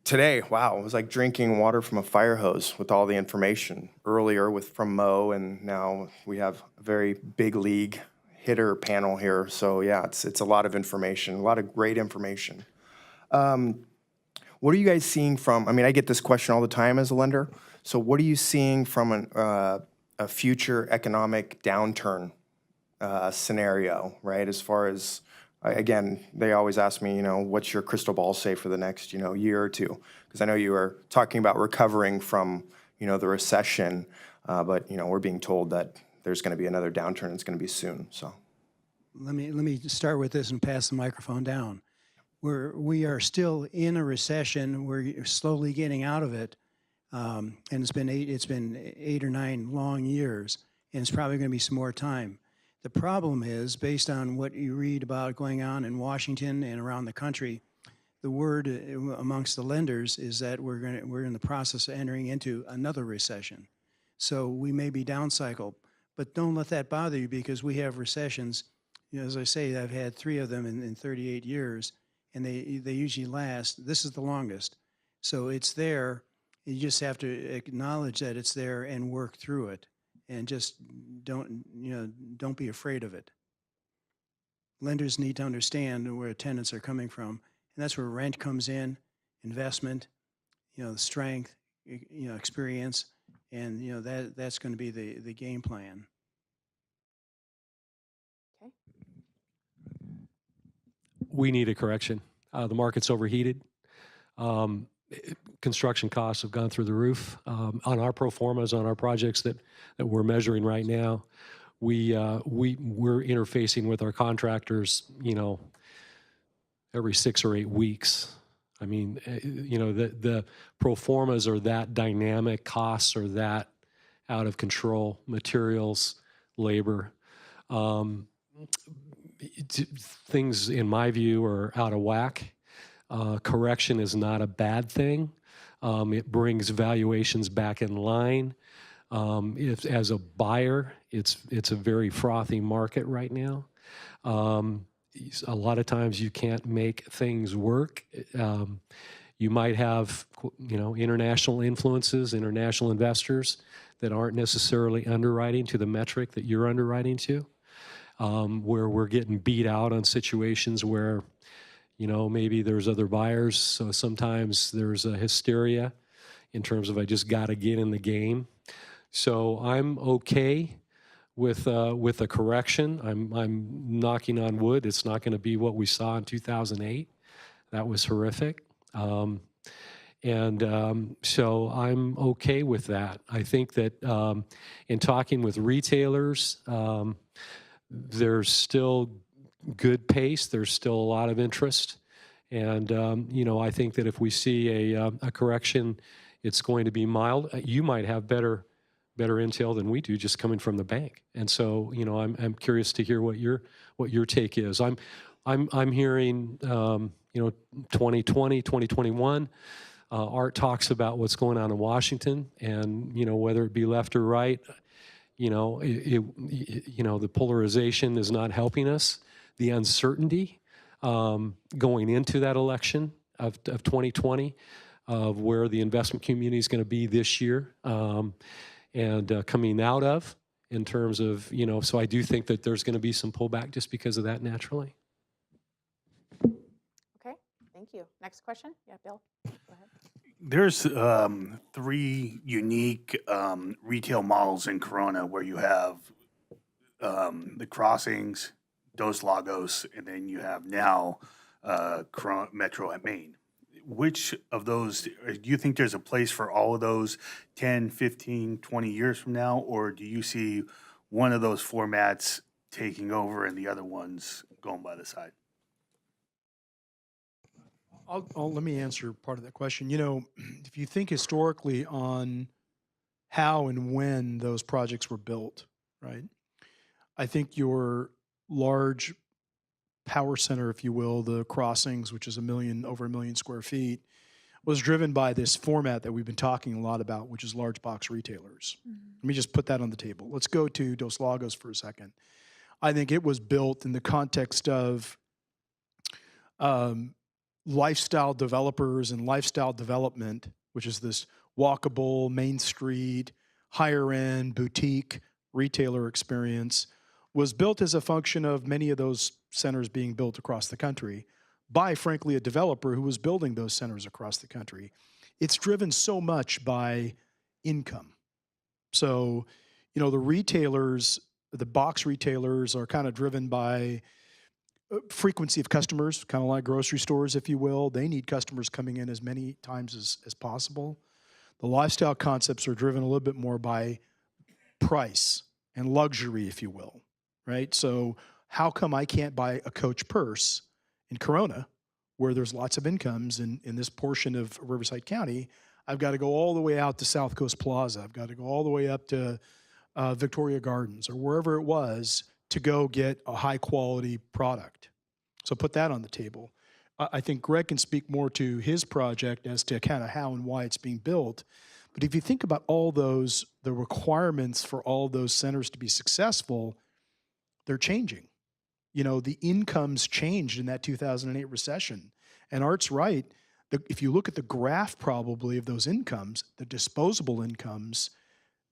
Today, wow, it was like drinking water from a fire hose with all the information. Earlier from Mo, and now we have a very big league hitter panel here. So yeah, it's a lot of information, a lot of great information. What are you guys seeing from, I mean, I get this question all the time as a lender. So what are you seeing from a future economic downturn scenario, right? As far as, again, they always ask me, you know, what's your crystal ball say for the next, you know, year or two? Because I know you were talking about recovering from, you know, the recession, but, you know, we're being told that there's going to be another downturn. It's going to be soon, so. Let me start with this and pass the microphone down. We are still in a recession. We're slowly getting out of it, and it's been 8 or 9 long years, and it's probably going to be some more time. The problem is, based on what you read about going on in Washington and around the country, the word amongst the lenders is that we're in the process of entering into another recession. So we may be down cycle, but don't let that bother you, because we have recessions. You know, as I say, I've had 3 of them in 38 years. And they usually last. This is the longest. So it's there. You just have to acknowledge that it's there and work through it. And just don't be afraid of it. Lenders need to understand where tenants are coming from. And that's where rent comes in, investment, you know, strength, you know, experience. And, you know, that's going to be the game plan. Okay. We need a correction. The market's overheated. Construction costs have gone through the roof. On our pro formas, on our projects that we're measuring right now, we're interfacing with our contractors, you know, every 6 or 8 weeks. I mean, you know, the pro formas are that dynamic, costs are that out of control, materials, labor. Things, in my view, are out of whack. Correction is not a bad thing. It brings valuations back in line. As a buyer, it's a very frothy market right now. A lot of times you can't make things work. You might have, international influences, international investors that aren't necessarily underwriting to the metric that you're underwriting to, where we're getting beat out on situations where, maybe there's other buyers. So sometimes there's a hysteria in terms of I just got to get in the game. So I'm okay with a correction. I'm knocking on wood. It's not going to be what we saw in 2008. That was horrific. So I'm okay with that. I think that in talking with retailers, there's still good pace. There's still a lot of interest. And, I think that if we see a correction, it's going to be mild. You might have better intel than we do just coming from the bank. And so, I'm curious to hear what your take is. I'm hearing, 2020, 2021. Art talks about what's going on in Washington, and whether it be left or right, the polarization is not helping us. The uncertainty going into that election of 2020, of where the investment community is going to be this year, and coming out of, in terms of, so I do think that there's going to be some pullback just because of that naturally. Okay, thank you. Next question? Yeah, Bill, go ahead. There's 3 unique retail models in Corona where you have the Crossings, Dos Lagos, and then you have now Metro at Main. Which of those, do you think there's a place for all of those 10, 15, 20 years from now? Or do you see one of those formats taking over and the other ones going by the side? Let me answer part of that question. If you think historically on how and when those projects were built, right? I think your large power center, if you will, the Crossings, which is over 1 million square feet, was driven by this format that we've been talking a lot about, which is large box retailers. Let me just put that on the table. Let's go to Dos Lagos for a second. I think it was built in the context of lifestyle developers and lifestyle development, which is this walkable, Main Street, higher end, boutique retailer experience, was built as a function of many of those centers being built across the country by, frankly, a developer who was building those centers across the country. It's driven so much by income. So, the retailers, the box retailers, are kind of driven by frequency of customers, kind of like grocery stores, if you will. They need customers coming in as many times as possible. The lifestyle concepts are driven a little bit more by price and luxury, if you will, right? So how come I can't buy a Coach purse in Corona, where there's lots of incomes in this portion of Riverside County? I've got to go all the way out to South Coast Plaza. I've got to go all the way up to Victoria Gardens or wherever it was to go get a high quality product. So put that on the table. I think Greg can speak more to his project as to kind of how and why it's being built. But if you think about all those, the requirements for all those centers to be successful, they're changing. The incomes changed in that 2008 recession. And Art's right. If you look at the graph probably of those incomes, the disposable incomes,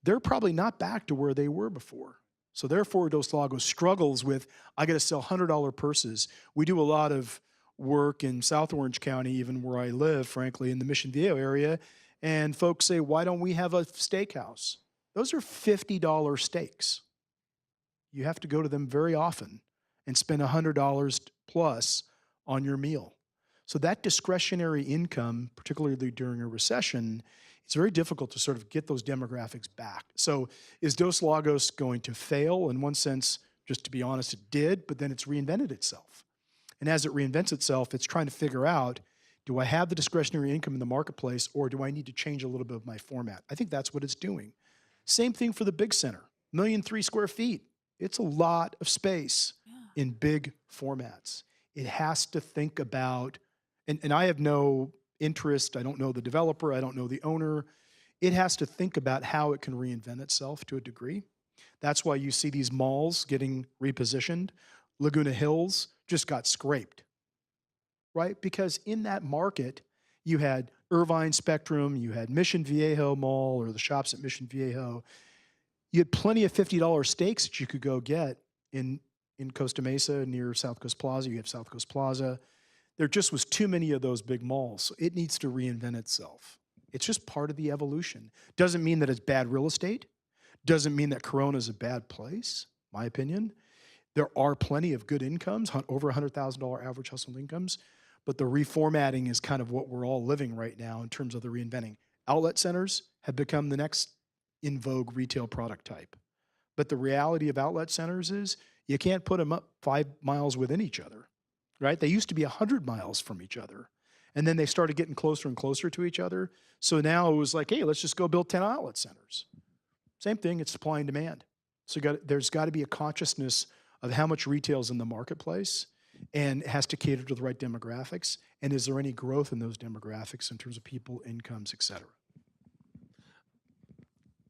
they're probably not back to where they were before. So therefore, Dos Lagos struggles with, I got to sell $100 purses. We do a lot of work in South Orange County, even where I live, frankly, in the Mission Viejo area. And folks say, why don't we have a steakhouse? Those are $50 steaks. You have to go to them very often and spend $100 plus on your meal. So that discretionary income, particularly during a recession, it's very difficult to sort of get those demographics back. So is Dos Lagos going to fail? In one sense, just to be honest, it did, but then it's reinvented itself. And as it reinvents itself, it's trying to figure out, do I have the discretionary income in the marketplace, or do I need to change a little bit of my format? I think that's what it's doing. Same thing for the big center, 1.3 million square feet. It's a lot of space in big formats. It has to think about, and I have no interest, I don't know the developer, I don't know the owner. It has to think about how it can reinvent itself to a degree. That's why you see these malls getting repositioned. Laguna Hills just got scraped, right? Because in that market, You had Irvine Spectrum, you had Mission Viejo Mall or the shops at Mission Viejo. You had plenty of $50 steaks that you could go get in Costa Mesa near South Coast Plaza. You have South Coast Plaza. There just was too many of those big malls. So it needs to reinvent itself. It's just part of the evolution. Doesn't mean that it's bad real estate. Doesn't mean that Corona is a bad place, my opinion. There are plenty of good incomes, over $100,000 average household incomes, but the reformatting is kind of what we're all living right now in terms of the reinventing. Outlet centers have become the next in vogue retail product type. But the reality of outlet centers is you can't put them up 5 miles within each other, right? They used to be 100 miles from each other. And then they started getting closer and closer to each other. So now it was like, hey, let's just go build 10 outlet centers. Same thing, it's supply and demand. So there's got to be a consciousness of how much retail is in the marketplace and it has to cater to the right demographics. And is there any growth in those demographics in terms of people, incomes, et cetera?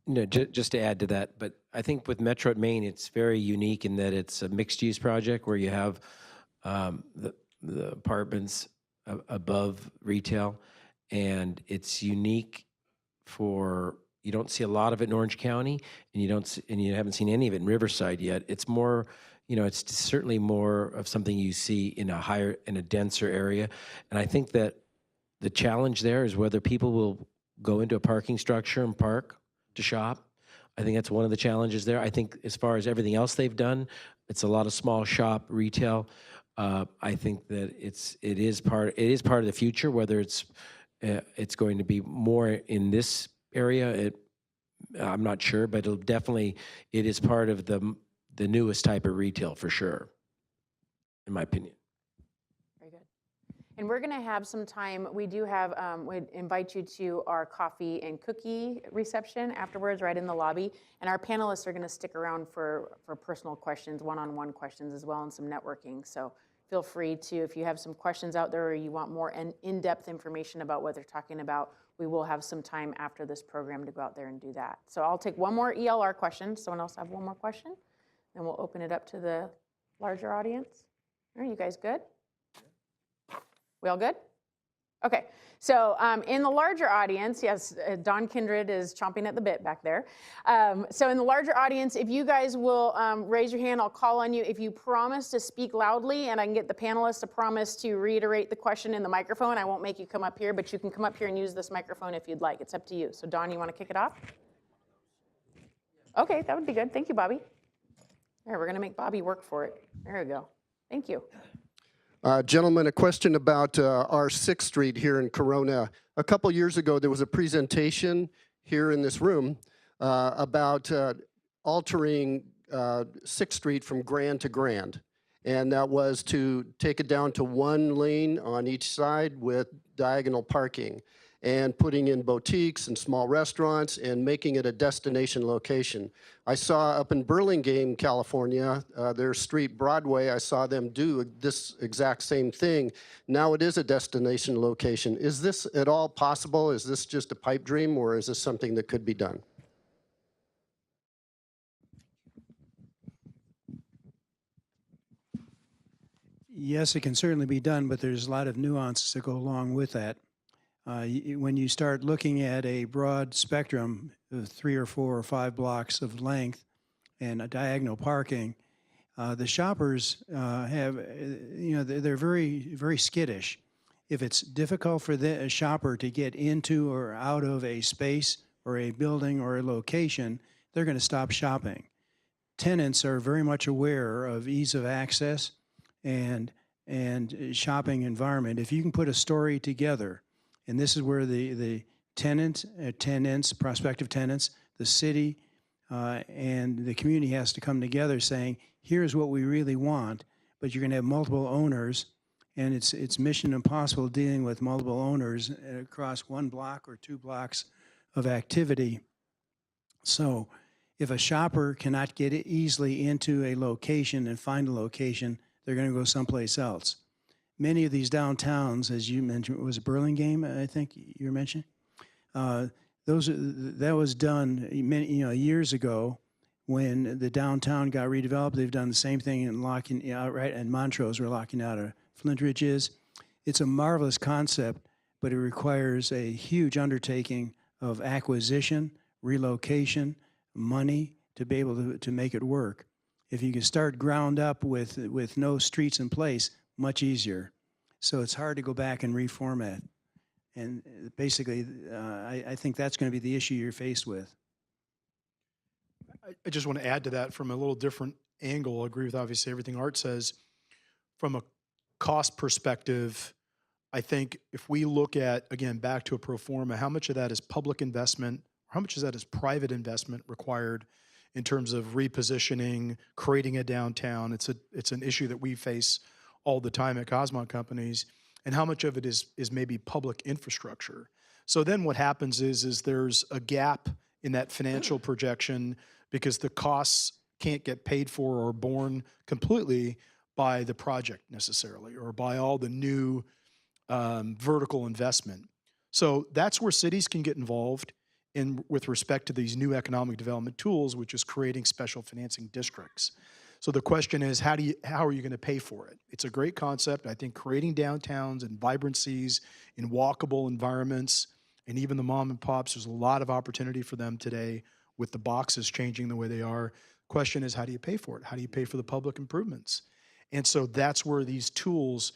No, just to add to that, but I think with Metro at Main, it's very unique in that it's a mixed-use project where you have the apartments above retail, and it's unique for, you don't see a lot of it in Orange County, and you haven't seen any of it in Riverside yet. It's more, it's certainly more of something you see in a denser area, and I think that the challenge there is whether people will go into a parking structure and park to shop. I think that's one of the challenges there. I think as far as everything else they've done, it's a lot of small shop retail. I think that it is part of the future. Whether it's going to be more in this area, I'm not sure, but it is part of the newest type of retail for sure, in my opinion. Very good. And we're going to have some time. We do have, we'd invite you to our coffee and cookie reception afterwards, right in the lobby. And our panelists are going to stick around for personal questions, one-on-one questions as well, and some networking. So feel free to, if you have some questions out there or you want more in-depth information about what they're talking about, we will have some time after this program to go out there and do that. So I'll take one more ELR question. Someone else have one more question? Then we'll open it up to the larger audience. Are you guys good? We all good? Okay, so in the larger audience, yes, Don Kindred is chomping at the bit back there. So in the larger audience, if you guys will raise your hand, I'll call on you. If you promise to speak loudly and I can get the panelists to promise to reiterate the question in the microphone, I won't make you come up here, but you can come up here and use this microphone if you'd like. It's up to you. So Don, you want to kick it off? Okay, that would be good. Thank you, Bobby. All right, we're going to make Bobby work for it. There we go. Thank you. Gentlemen, a question about our 6th Street here in Corona. A couple years ago, there was a presentation here in this room about altering 6th Street from Grand to Grand. And that was to take it down to 1 lane on each side with diagonal parking and putting in boutiques and small restaurants and making it a destination location. I saw up in Burlingame, California, their street Broadway, I saw them do this exact same thing. Now it is a destination location. Is this at all possible? Is this just a pipe dream, or is this something that could be done? Yes, it can certainly be done, but there's a lot of nuances that go along with that. When you start looking at a broad spectrum of 3 or 4 or 5 blocks of length and a diagonal parking, the shoppers have, they're very, very skittish. If it's difficult for a shopper to get into or out of a space or a building or a location, they're going to stop shopping. Tenants are very much aware of ease of access and shopping environment. If you can put a story together, and this is where the tenants, prospective tenants, the city, and the community has to come together saying, here's what we really want, but you're going to have multiple owners, and it's mission impossible dealing with multiple owners across 1 block or 2 blocks of activity. So if a shopper cannot get easily into a location and find a location, they're going to go someplace else. Many of these downtowns, as you mentioned, was Burlingame, I think you were mentioning. That was done many years ago when the downtown got redeveloped. They've done the same thing in locking out, right? And Montrose, we're locking out of Flint Ridge is. It's a marvelous concept, but it requires a huge undertaking of acquisition, relocation, money to be able to make it work. If you can start ground up with no streets in place, much easier. So it's hard to go back and reformat. And basically, I think that's going to be the issue you're faced with. I just want to add to that from a little different angle. I agree with obviously everything Art says. From a cost perspective, I think if we look at, again, back to a pro forma, how much of that is public investment, how much of that is private investment required in terms of repositioning, creating a downtown? It's an issue that we face all the time at Cosmont Companies. And how much of it is maybe public infrastructure? So then what happens is there's a gap in that financial projection because the costs can't get paid for or borne completely by the project necessarily, or by all the new vertical investment. So that's where cities can get involved in with respect to these new economic development tools, which is creating special financing districts. So the question is, how are you going to pay for it? It's a great concept. I think creating downtowns and vibrancies in walkable environments, and even the mom and pops, there's a lot of opportunity for them today with the boxes changing the way they are. Question is, how do you pay for it? How do you pay for the public improvements? And so that's where these tools,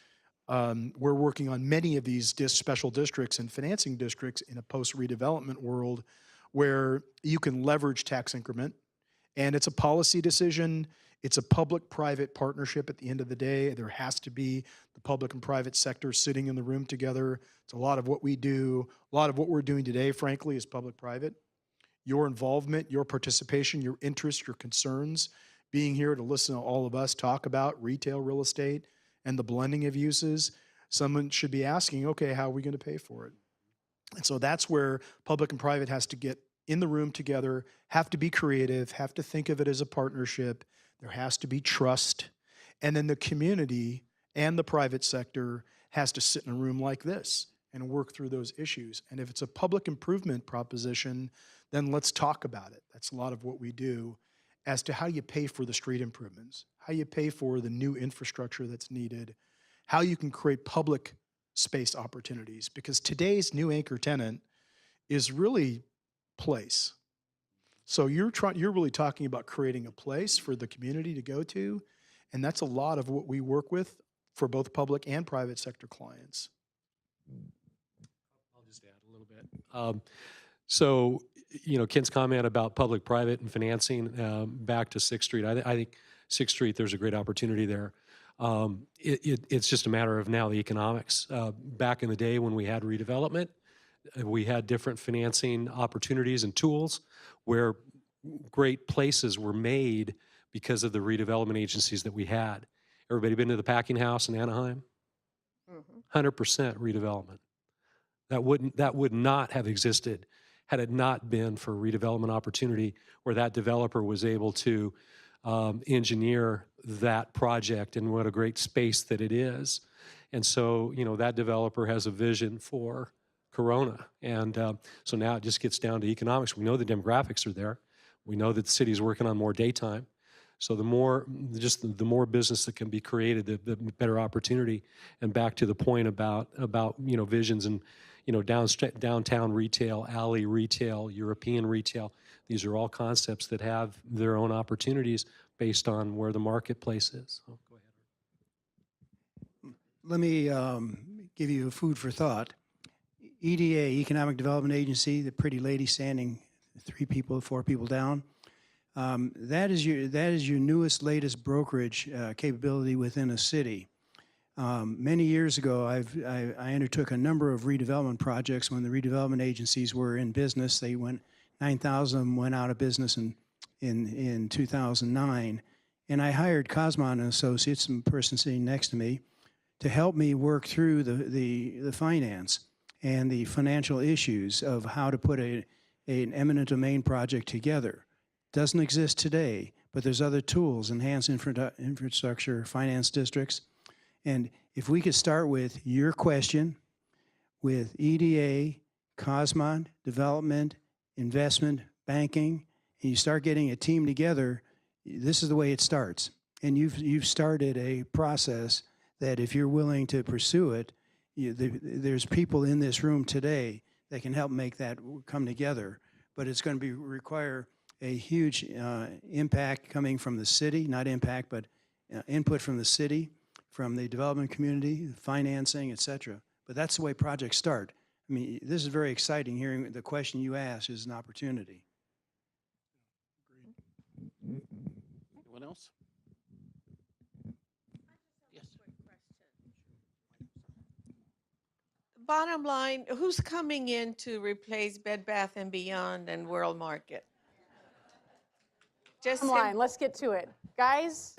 we're working on many of these special districts and financing districts in a post-redevelopment world where you can leverage tax increment, and it's a policy decision. It's a public-private partnership at the end of the day. There has to be the public and private sector sitting in the room together. It's a lot of what we do. A lot of what we're doing today, frankly, is public-private. Your involvement, your participation, your interests, your concerns, being here to listen to all of us talk about retail real estate and the blending of uses, someone should be asking, okay, how are we going to pay for it? And so that's where public and private has to get in the room together, have to be creative, have to think of it as a partnership. There has to be trust. And then the community and the private sector has to sit in a room like this and work through those issues. And if it's a public improvement proposition, then let's talk about it. That's a lot of what we do as to how you pay for the street improvements, how you pay for the new infrastructure that's needed, how you can create public space opportunities. Because today's new anchor tenant is really place. So you're really talking about creating a place for the community to go to, and that's a lot of what we work with for both public and private sector clients. I'll just add a little bit. So, Ken's comment about public-private and financing, back to 6th Street. I think 6th Street, there's a great opportunity there. It's just a matter of now the economics. Back in the day when we had redevelopment, we had different financing opportunities and tools where great places were made because of the redevelopment agencies that we had. Everybody been to the Packing House in Anaheim? 100% redevelopment. That would not have existed had it not been for redevelopment opportunity where that developer was able to engineer that project, and what a great space that it is. And so, that developer has a vision for Corona. And so now it just gets down to economics. We know the demographics are there. We know that the city's working on more daytime. So the more business that can be created, the better opportunity. And back to the point about visions and downtown retail, alley retail, European retail. These are all concepts that have their own opportunities based on where the marketplace is. So go ahead. Let me give you food for thought. EDA, Economic Development Agency, the pretty lady standing 4 people down. That is your newest, latest brokerage capability within a city. Many years ago, I undertook a number of redevelopment projects when the redevelopment agencies were in business. 9,000 of them went out of business in 2009, and I hired Cosmont and Associates, some person sitting next to me, to help me work through the finance and the financial issues of how to put an eminent domain project together. Doesn't exist today, but there's other tools, enhanced infrastructure, finance districts. And if we could start with your question, with EDA, Cosmont, development, investment, banking, and you start getting a team together, this is the way it starts. And you've started a process that if you're willing to pursue it, there's people in this room today that can help make that come together, but it's going to require a huge impact coming from the city, not impact, but input from the city, from the development community, financing, et cetera. But that's the way projects start. I mean, this is very exciting. Hearing the question you asked is an opportunity. Anyone else? Yes. Bottom line, who's coming in to replace Bed Bath & Beyond and World Market? Just Bottom line, let's get to it. Guys,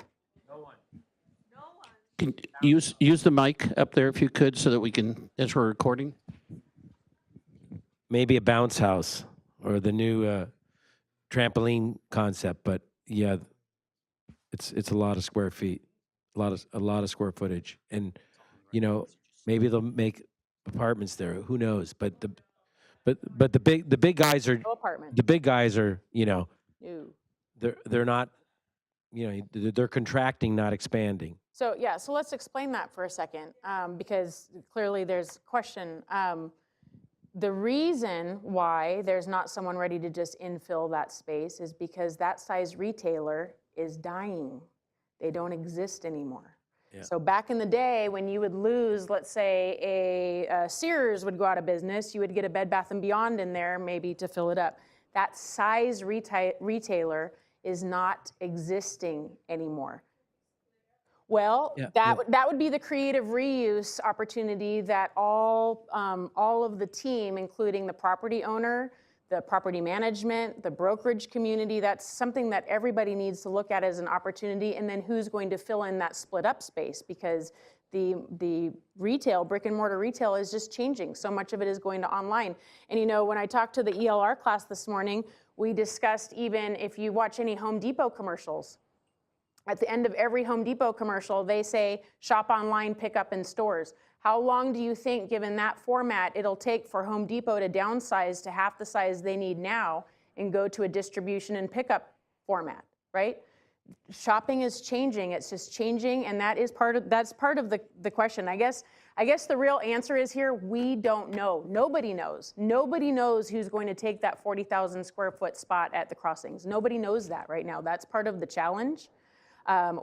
Can use the mic up there if you could, so that we can, as we're recording. Maybe a bounce house or the new trampoline concept, but yeah, it's a lot of square feet, a lot of square footage, and maybe they'll make apartments there. Who knows? But the big guys are no apartment. the big guys are No. they're not they're contracting, not expanding. So yeah, so let's explain that for a second, because clearly there's a question. The reason why there's not someone ready to just infill that space is because that size retailer is dying. They don't exist anymore. Yeah. So back in the day when you would lose, let's say a Sears would go out of business, you would get a Bed Bath & Beyond in there maybe to fill it up. That size retailer is not existing anymore. Well, that would be the creative reuse opportunity that all of the team, including the property owner, the property management, the brokerage community, that's something that everybody needs to look at as an opportunity, and then who's going to fill in that split up space, because the retail, brick and mortar retail is just changing. So much of it is going to online. And when I talked to the ELR class this morning, we discussed, even if you watch any Home Depot commercials, at the end of every Home Depot commercial, they say, shop online, pick up in stores. How long do you think, given that format, it'll take for Home Depot to downsize to half the size they need now and go to a distribution and pickup format, right? Shopping is changing, it's just changing, and that's part of the question. I guess the real answer is here, we don't know. Nobody knows. Nobody knows who's going to take that 40,000 square foot spot at the Crossings. Nobody knows that right now. That's part of the challenge.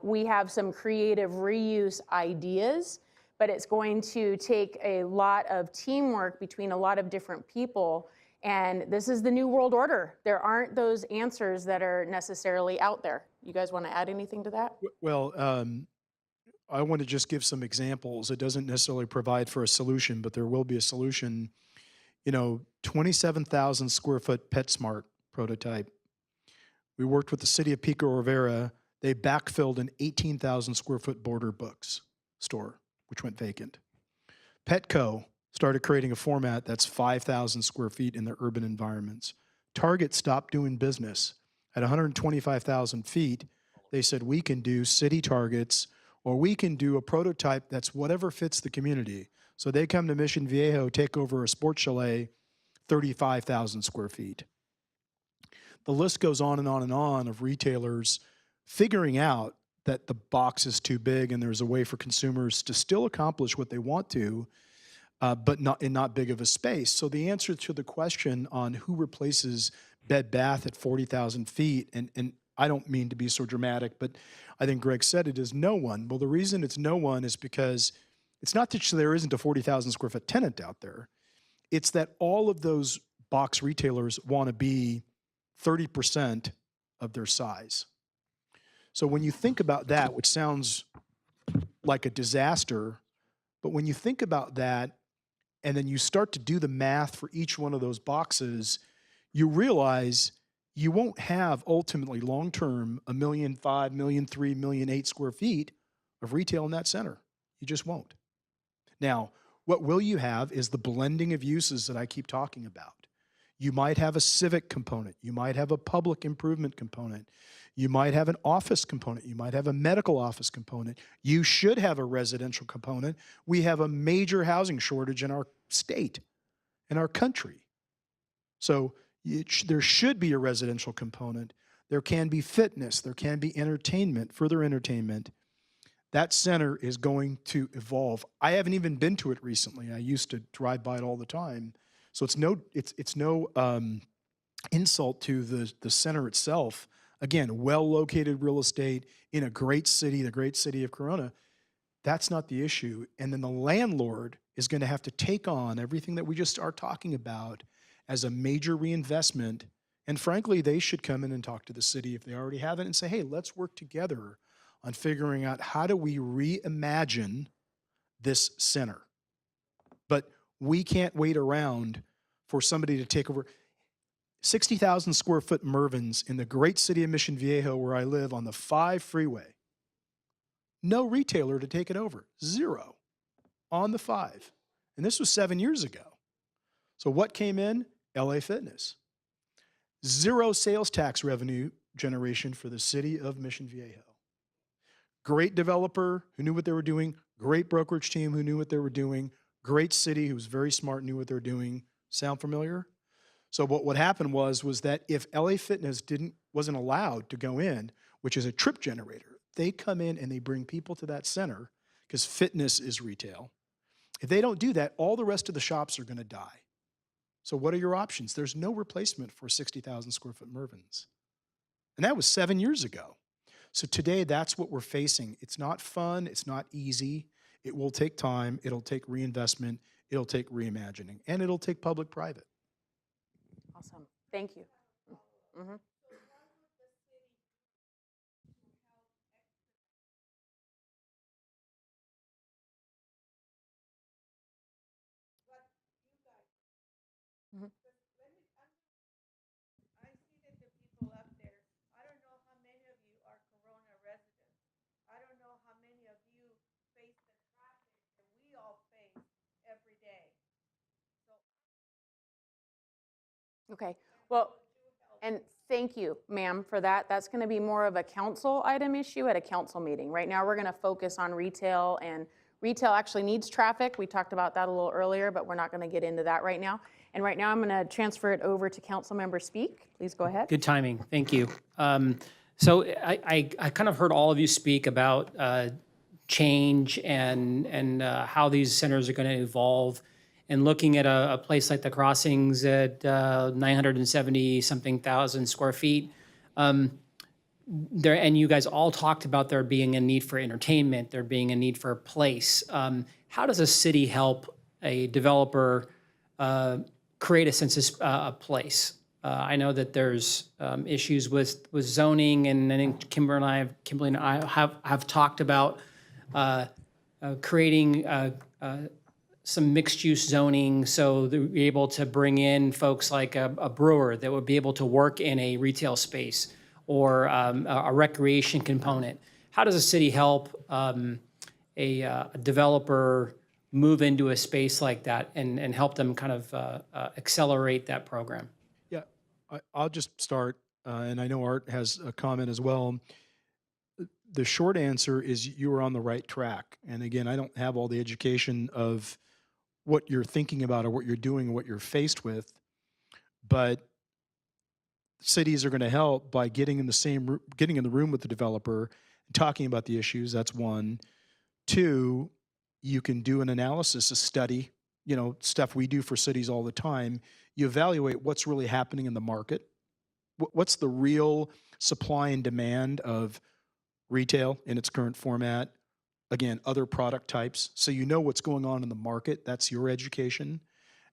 We have some creative reuse ideas, but it's going to take a lot of teamwork between a lot of different people. And this is the new world order. There aren't those answers that are necessarily out there. You guys want to add anything to that? Well, I want to just give some examples. It doesn't necessarily provide for a solution, but there will be a solution. 27,000 square foot PetSmart prototype. We worked with the city of Pico Rivera. They backfilled an 18,000 square foot Border Books store, which went vacant. Petco started creating a format that's 5,000 square feet in their urban environments. Target stopped doing business. At 125,000 feet, they said, we can do city Targets, or we can do a prototype that's whatever fits the community. So they come to Mission Viejo, take over a sports chalet, 35,000 square feet. The list goes on and on and on of retailers figuring out that the box is too big and there's a way for consumers to still accomplish what they want to, but not in not big of a space. So the answer to the question on who replaces Bed Bath at 40,000 feet, and I don't mean to be so dramatic, but I think Greg said it, is no one. Well, the reason it's no one is because it's not that there isn't a 40,000 square foot tenant out there. It's that all of those box retailers want to be 30% of their size. So when you think about that, which sounds like a disaster, but when you think about that and then you start to do the math for each one of those boxes, you realize you won't have ultimately long-term 1.5 million, 1.3 million, 1.8 million square feet of retail in that center. You just won't. Now, what will you have is the blending of uses that I keep talking about. You might have a civic component. You might have a public improvement component. You might have an office component. You might have a medical office component. You should have a residential component. We have a major housing shortage in our state, in our country. So there should be a residential component. There can be fitness. There can be entertainment, further entertainment. That center is going to evolve. I haven't even been to it recently. I used to drive by it all the time. So it's no insult to the center itself. Again, well-located real estate in a great city, the great city of Corona. That's not the issue. And then the landlord is going to have to take on everything that we just are talking about as a major reinvestment. And frankly, they should come in and talk to the city if they already haven't and say, hey, let's work together on figuring out how do we reimagine this center. But we can't wait around for somebody to take over. 60,000 square foot Mervyn's in the great city of Mission Viejo, where I live, on the 5 freeway. No retailer to take it over. 0 on the 5. And this was 7 years ago. So what came in? LA Fitness. 0 sales tax revenue generation for the city of Mission Viejo. Great developer who knew what they were doing. Great brokerage team who knew what they were doing. Great city who was very smart, knew what they were doing. Sound familiar? So what happened was that if LA Fitness wasn't allowed to go in, which is a trip generator, they come in and they bring people to that center because fitness is retail. If they don't do that, all the rest of the shops are going to die. So what are your options? There's no replacement for 60,000 square foot Mervyn's. And that was 7 years ago. So today, that's what we're facing. It's not fun. It's not easy. It will take time. It'll take reinvestment. It'll take reimagining. And it'll take public-private. Awesome. Thank you. Mhm. Mhm. I see that the people up there, I don't know how many of you are Corona residents. I don't know how many of you face the traffic that we all face every day. Okay. Well, and thank you, ma'am, for that. That's going to be more of a council item issue at a council meeting. Right now, we're going to focus on retail, and retail actually needs traffic. We talked about that a little earlier, but we're not going to get into that right now. And right now, I'm going to transfer it over to Councilmember Speak. Please go ahead. Good timing. Thank you. So I kind of heard all of you speak about change and how these centers are going to evolve. And looking at a place like the Crossings at 970-something thousand square feet, there, and you guys all talked about there being a need for entertainment, there being a need for a place. How does a city help a developer create a census place? I know that there's issues with zoning, and I think Kimberly and I have talked about creating some mixed-use zoning, so they're able to bring in folks like a brewer that would be able to work in a retail space, or a recreation component. How does a city help a developer move into a space like that and help them kind of accelerate that program? Yeah, I'll just start, and I know Art has a comment as well. The short answer is you are on the right track. And again, I don't have all the education of what you're thinking about or what you're doing or what you're faced with, but cities are going to help by getting in the room with the developer and talking about the issues. That's one. 2, you can do an analysis, a study, stuff we do for cities all the time. You evaluate what's really happening in the market. What's the real supply and demand of retail in its current format? Again, other product types. So you know what's going on in the market. That's your education.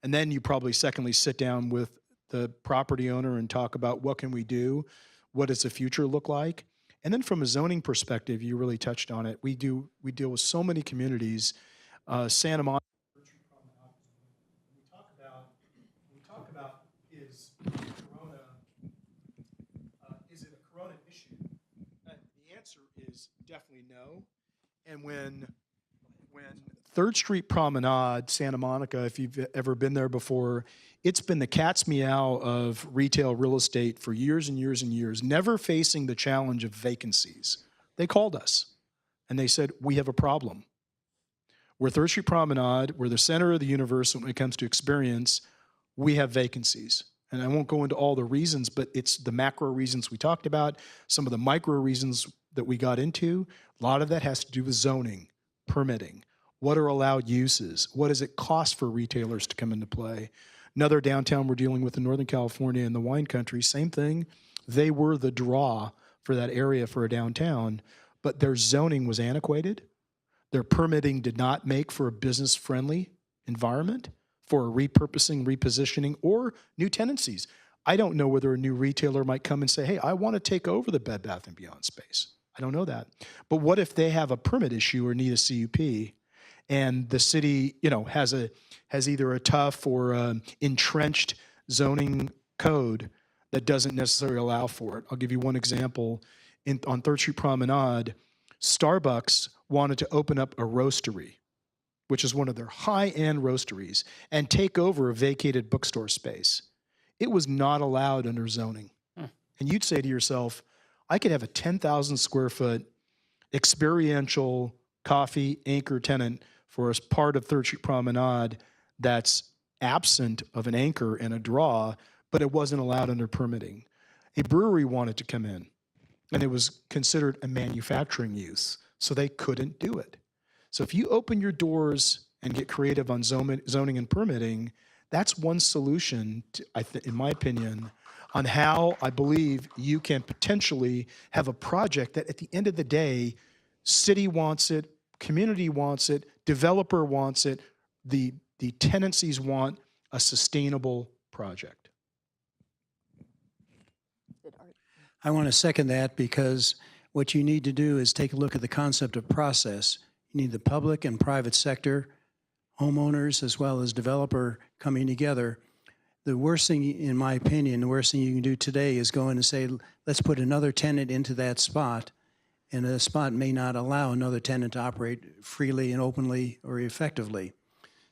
And then you probably secondly sit down with the property owner and talk about what can we do? What does the future look like? And then from a zoning perspective, you really touched on it. We deal with so many communities. Santa Monica. We talk about is it a Corona issue? The answer is definitely no. And when 3rd Street Promenade, Santa Monica, if you've ever been there before, it's been the cat's meow of retail real estate for years and years and years, never facing the challenge of vacancies. They called us and they said, we have a problem. We're 3rd Street Promenade, we're the center of the universe when it comes to experience, we have vacancies. And I won't go into all the reasons, but it's the macro reasons we talked about, some of the micro reasons that we got into, a lot of that has to do with zoning, permitting. What are allowed uses? What does it cost for retailers to come into play? Another downtown we're dealing with in Northern California in the wine country, same thing. They were the draw for that area for a downtown, but their zoning was antiquated. Their permitting did not make for a business-friendly environment for repurposing, repositioning, or new tenancies. I don't know whether a new retailer might come and say, hey, I want to take over the Bed Bath & Beyond space. I don't know that. But what if they have a permit issue or need a CUP, and the city, has either a tough or entrenched zoning code that doesn't necessarily allow for it? I'll give you one example. On 3rd Street Promenade, Starbucks wanted to open up a roastery, which is one of their high-end roasteries, and take over a vacated bookstore space. It was not allowed under zoning. And you'd say to yourself, I could have a 10,000 square foot experiential coffee anchor tenant for as part of 3rd Street Promenade that's absent of an anchor and a draw, but it wasn't allowed under permitting. A brewery wanted to come in, and it was considered a manufacturing use, so they couldn't do it. So if you open your doors and get creative on zoning and permitting, that's one solution, in my opinion, on how I believe you can potentially have a project that at the end of the day, city wants it, community wants it, developer wants it, the tenancies want a sustainable project. I want to second that, because what you need to do is take a look at the concept of process. You need the public and private sector, homeowners as well as developer coming together. The worst thing, in my opinion, the worst thing you can do today is go in and say, let's put another tenant into that spot, and the spot may not allow another tenant to operate freely and openly or effectively.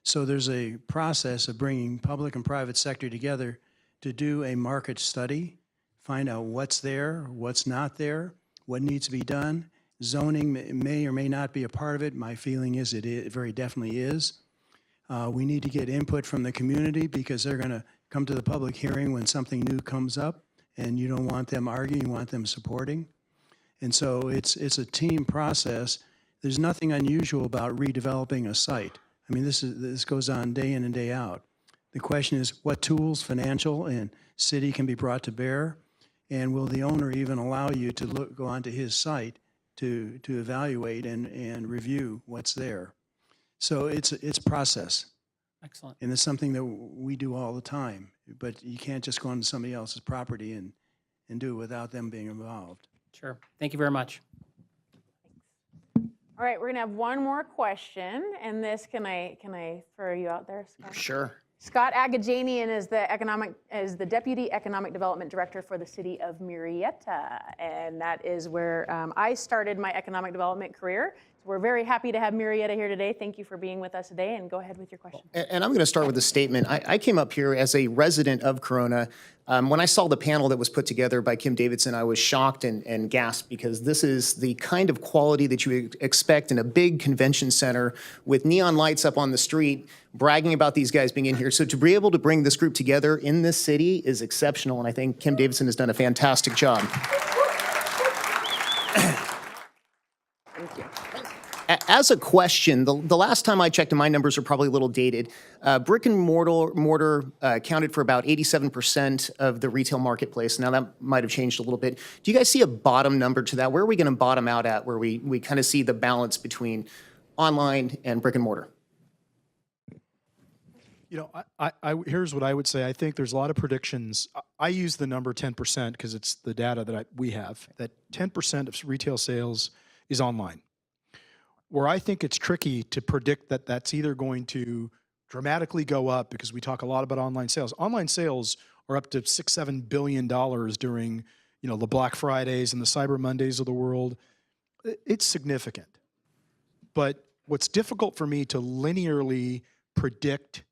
So there's a process of bringing public and private sector together to do a market study, find out what's there, what's not there, what needs to be done. Zoning may or may not be a part of it. My feeling is it very definitely is. We need to get input from the community, because they're going to come to the public hearing when something new comes up, and you don't want them arguing, you want them supporting. And so it's a team process. There's nothing unusual about redeveloping a site. I mean, this goes on day in and day out. The question is, what tools, financial and city, can be brought to bear, and will the owner even allow you to go onto his site to evaluate and review what's there? So it's process. Excellent. And it's something that we do all the time, but you can't just go onto somebody else's property and do it without them being involved. Sure. Thank you very much. All right, we're gonna have one more question, and this, can I throw you out there, Scott? Sure. Scott Agajanian is the Deputy Economic Development Director for the City of Murrieta, and that is where I started my economic development career. So we're very happy to have Murrieta here today. Thank you for being with us today, and go ahead with your question. And I'm going to start with a statement. I came up here as a resident of Corona. When I saw the panel that was put together by Kim Davidson, I was shocked and gasped, because this is the kind of quality that you expect in a big convention center with neon lights up on the street, bragging about these guys being in here. So to be able to bring this group together in this city is exceptional, and I think Kim Davidson has done a fantastic job. Thank you. As a question, the last time I checked, and my numbers are probably a little dated, brick and mortar accounted for about 87% of the retail marketplace. Now that might have changed a little bit. Do you guys see a bottom number to that? Where are we going to bottom out at, where we kind of see the balance between online and brick and mortar? Here's what I would say. I think there's a lot of predictions. I use the number 10% because it's the data that we have, that 10% of retail sales is online. Where I think it's tricky to predict that that's either going to dramatically go up, because we talk a lot about online sales. Online sales are up to $6-7 billion during, the Black Fridays and the Cyber Mondays of the world. It's significant. But what's difficult for me to linearly predict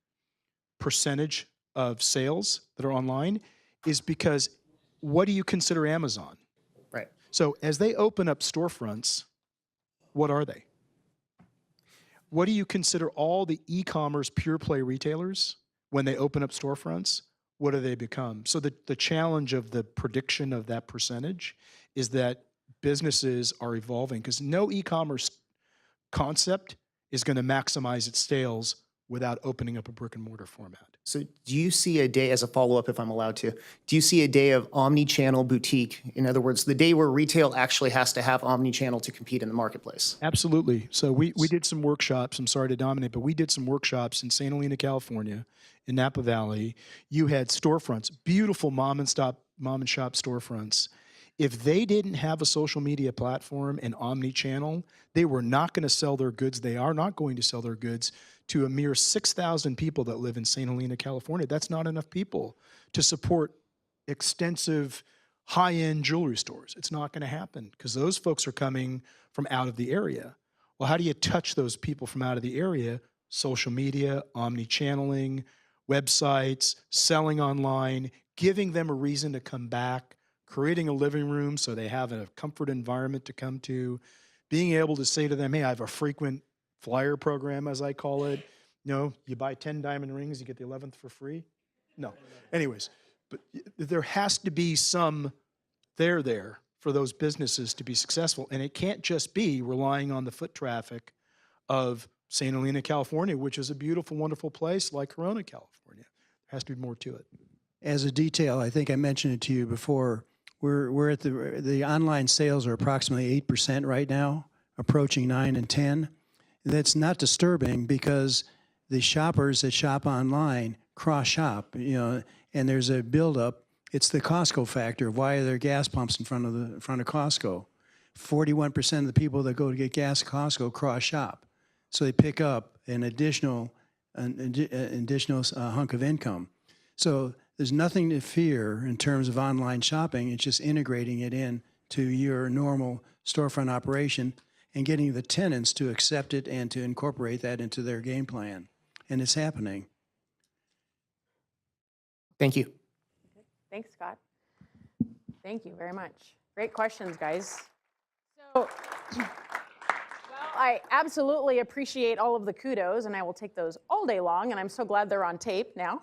percentage of sales that are online is because what do you consider Amazon? Right. So as they open up storefronts, what are they? What do you consider all the e-commerce pure play retailers when they open up storefronts? What do they become? So the challenge of the prediction of that percentage is that businesses are evolving, because no e-commerce concept is going to maximize its sales without opening up a brick and mortar format. So do you see a day, as a follow-up if I'm allowed to, do you see a day of omni-channel boutique? In other words, the day where retail actually has to have omni-channel to compete in the marketplace? Absolutely. So we did some workshops. I'm sorry to dominate, but we did some workshops in St. Helena, California, in Napa Valley. You had storefronts, beautiful mom and shop storefronts. If they didn't have a social media platform and omni-channel, they were not going to sell their goods. They are not going to sell their goods to a mere 6,000 people that live in St. Helena, California. That's not enough people to support extensive high-end jewelry stores. It's not going to happen because those folks are coming from out of the area. Well, how do you touch those people from out of the area? Social media, omni-channeling, websites, selling online, giving them a reason to come back, creating a living room so they have a comfort environment to come to, being able to say to them, hey, I have a frequent flyer program, as I call it. You buy 10 diamond rings, you get the 11th for free. No. Anyways, but there has to be some there for those businesses to be successful. And it can't just be relying on the foot traffic of St. Helena, California, which is a beautiful, wonderful place like Corona, California. There has to be more to it. As a detail, I think I mentioned it to you before, we're at the online sales are approximately 8% right now, approaching 9 and 10. That's not disturbing because the shoppers that shop online cross-shop, and there's a buildup. It's the Costco factor. Why are there gas pumps in front of Costco? 41% of the people that go to get gas at Costco cross-shop, so they pick up an additional hunk of income. So there's nothing to fear in terms of online shopping. It's just integrating it in to your normal storefront operation and getting the tenants to accept it and to incorporate that into their game plan. And it's happening. Thank you. Thanks, Scott. Thank you very much. Great questions, guys. So, well, I absolutely appreciate all of the kudos, and I will take those all day long, and I'm so glad they're on tape now.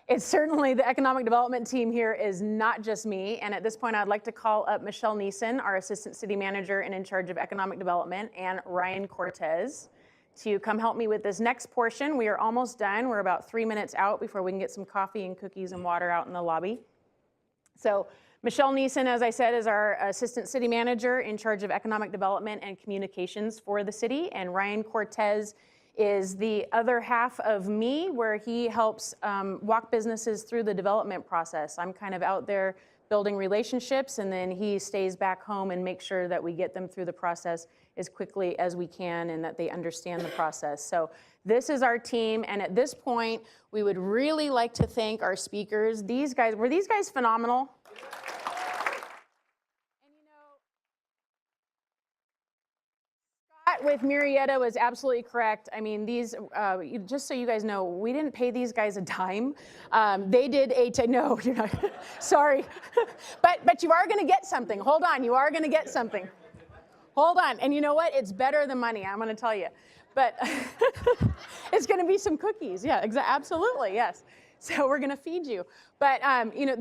It's certainly the economic development team here is not just me. And at this point, I'd like to call up Michelle Neeson, our assistant city manager and in charge of economic development, and Ryan Cortez to come help me with this next portion. We are almost done. We're about 3 minutes out before we can get some coffee and cookies and water out in the lobby. So Michelle Neeson, as I said, is our assistant city manager in charge of economic development and communications for the city. And Ryan Cortez is the other half of me, where he helps walk businesses through the development process. I'm kind of out there building relationships, and then he stays back home and makes sure that we get them through the process as quickly as we can and that they understand the process. So this is our team, and at this point, we would really like to thank our speakers. These guys, were these guys phenomenal? With Murrieta was absolutely correct. I mean, these, just so you guys know, we didn't pay these guys a dime. They did no, you're not, sorry. but you are gonna get something. Hold on, you are gonna get something. Hold on, and you know what? It's better than money, I'm gonna tell you. But it's gonna be some cookies, yeah, absolutely, yes. So we're gonna feed you. But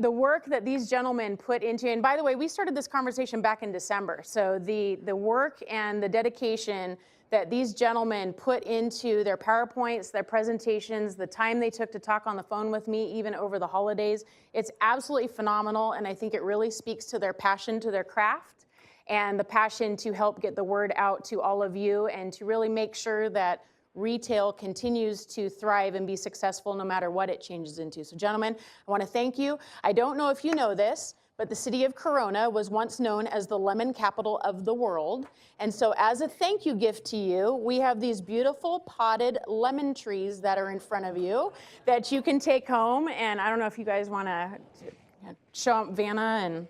the work that these gentlemen put into, and by the way, we started this conversation back in December. So the work and the dedication that these gentlemen put into their PowerPoints, their presentations, the time they took to talk on the phone with me, even over the holidays, it's absolutely phenomenal. And I think it really speaks to their passion to their craft and the passion to help get the word out to all of you and to really make sure that retail continues to thrive and be successful no matter what it changes into. So gentlemen, I want to thank you. I don't know if you know this, but the city of Corona was once known as the lemon capital of the world. And so as a thank you gift to you, we have these beautiful potted lemon trees that are in front of you that you can take home. And I don't know if you guys want to show up Vanna and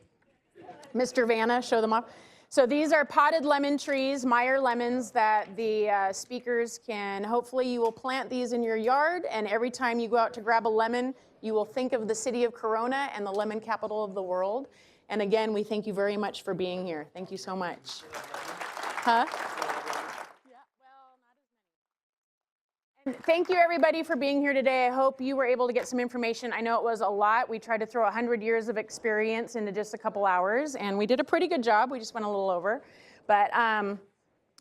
Mr. Vanna, show them off. So these are potted lemon trees, Meyer lemons, that the speakers can, hopefully you will plant these in your yard, and every time you go out to grab a lemon, you will think of the city of Corona and the lemon capital of the world. And again, we thank you very much for being here. Thank you so much. Huh? Yeah, well, not as many. Thank you, everybody, for being here today. I hope you were able to get some information. I know it was a lot. We tried to throw 100 years of experience into just a couple hours, and we did a pretty good job. We just went a little over. But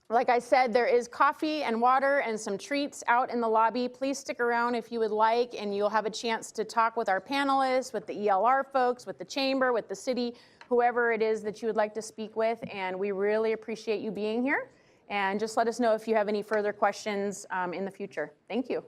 like I said, there is coffee and water and some treats out in the lobby. Please stick around if you would like, and you'll have a chance to talk with our panelists, with the ELR folks, with the chamber, with the city, whoever it is that you would like to speak with. And we really appreciate you being here. And just let us know if you have any further questions in the future. Thank you.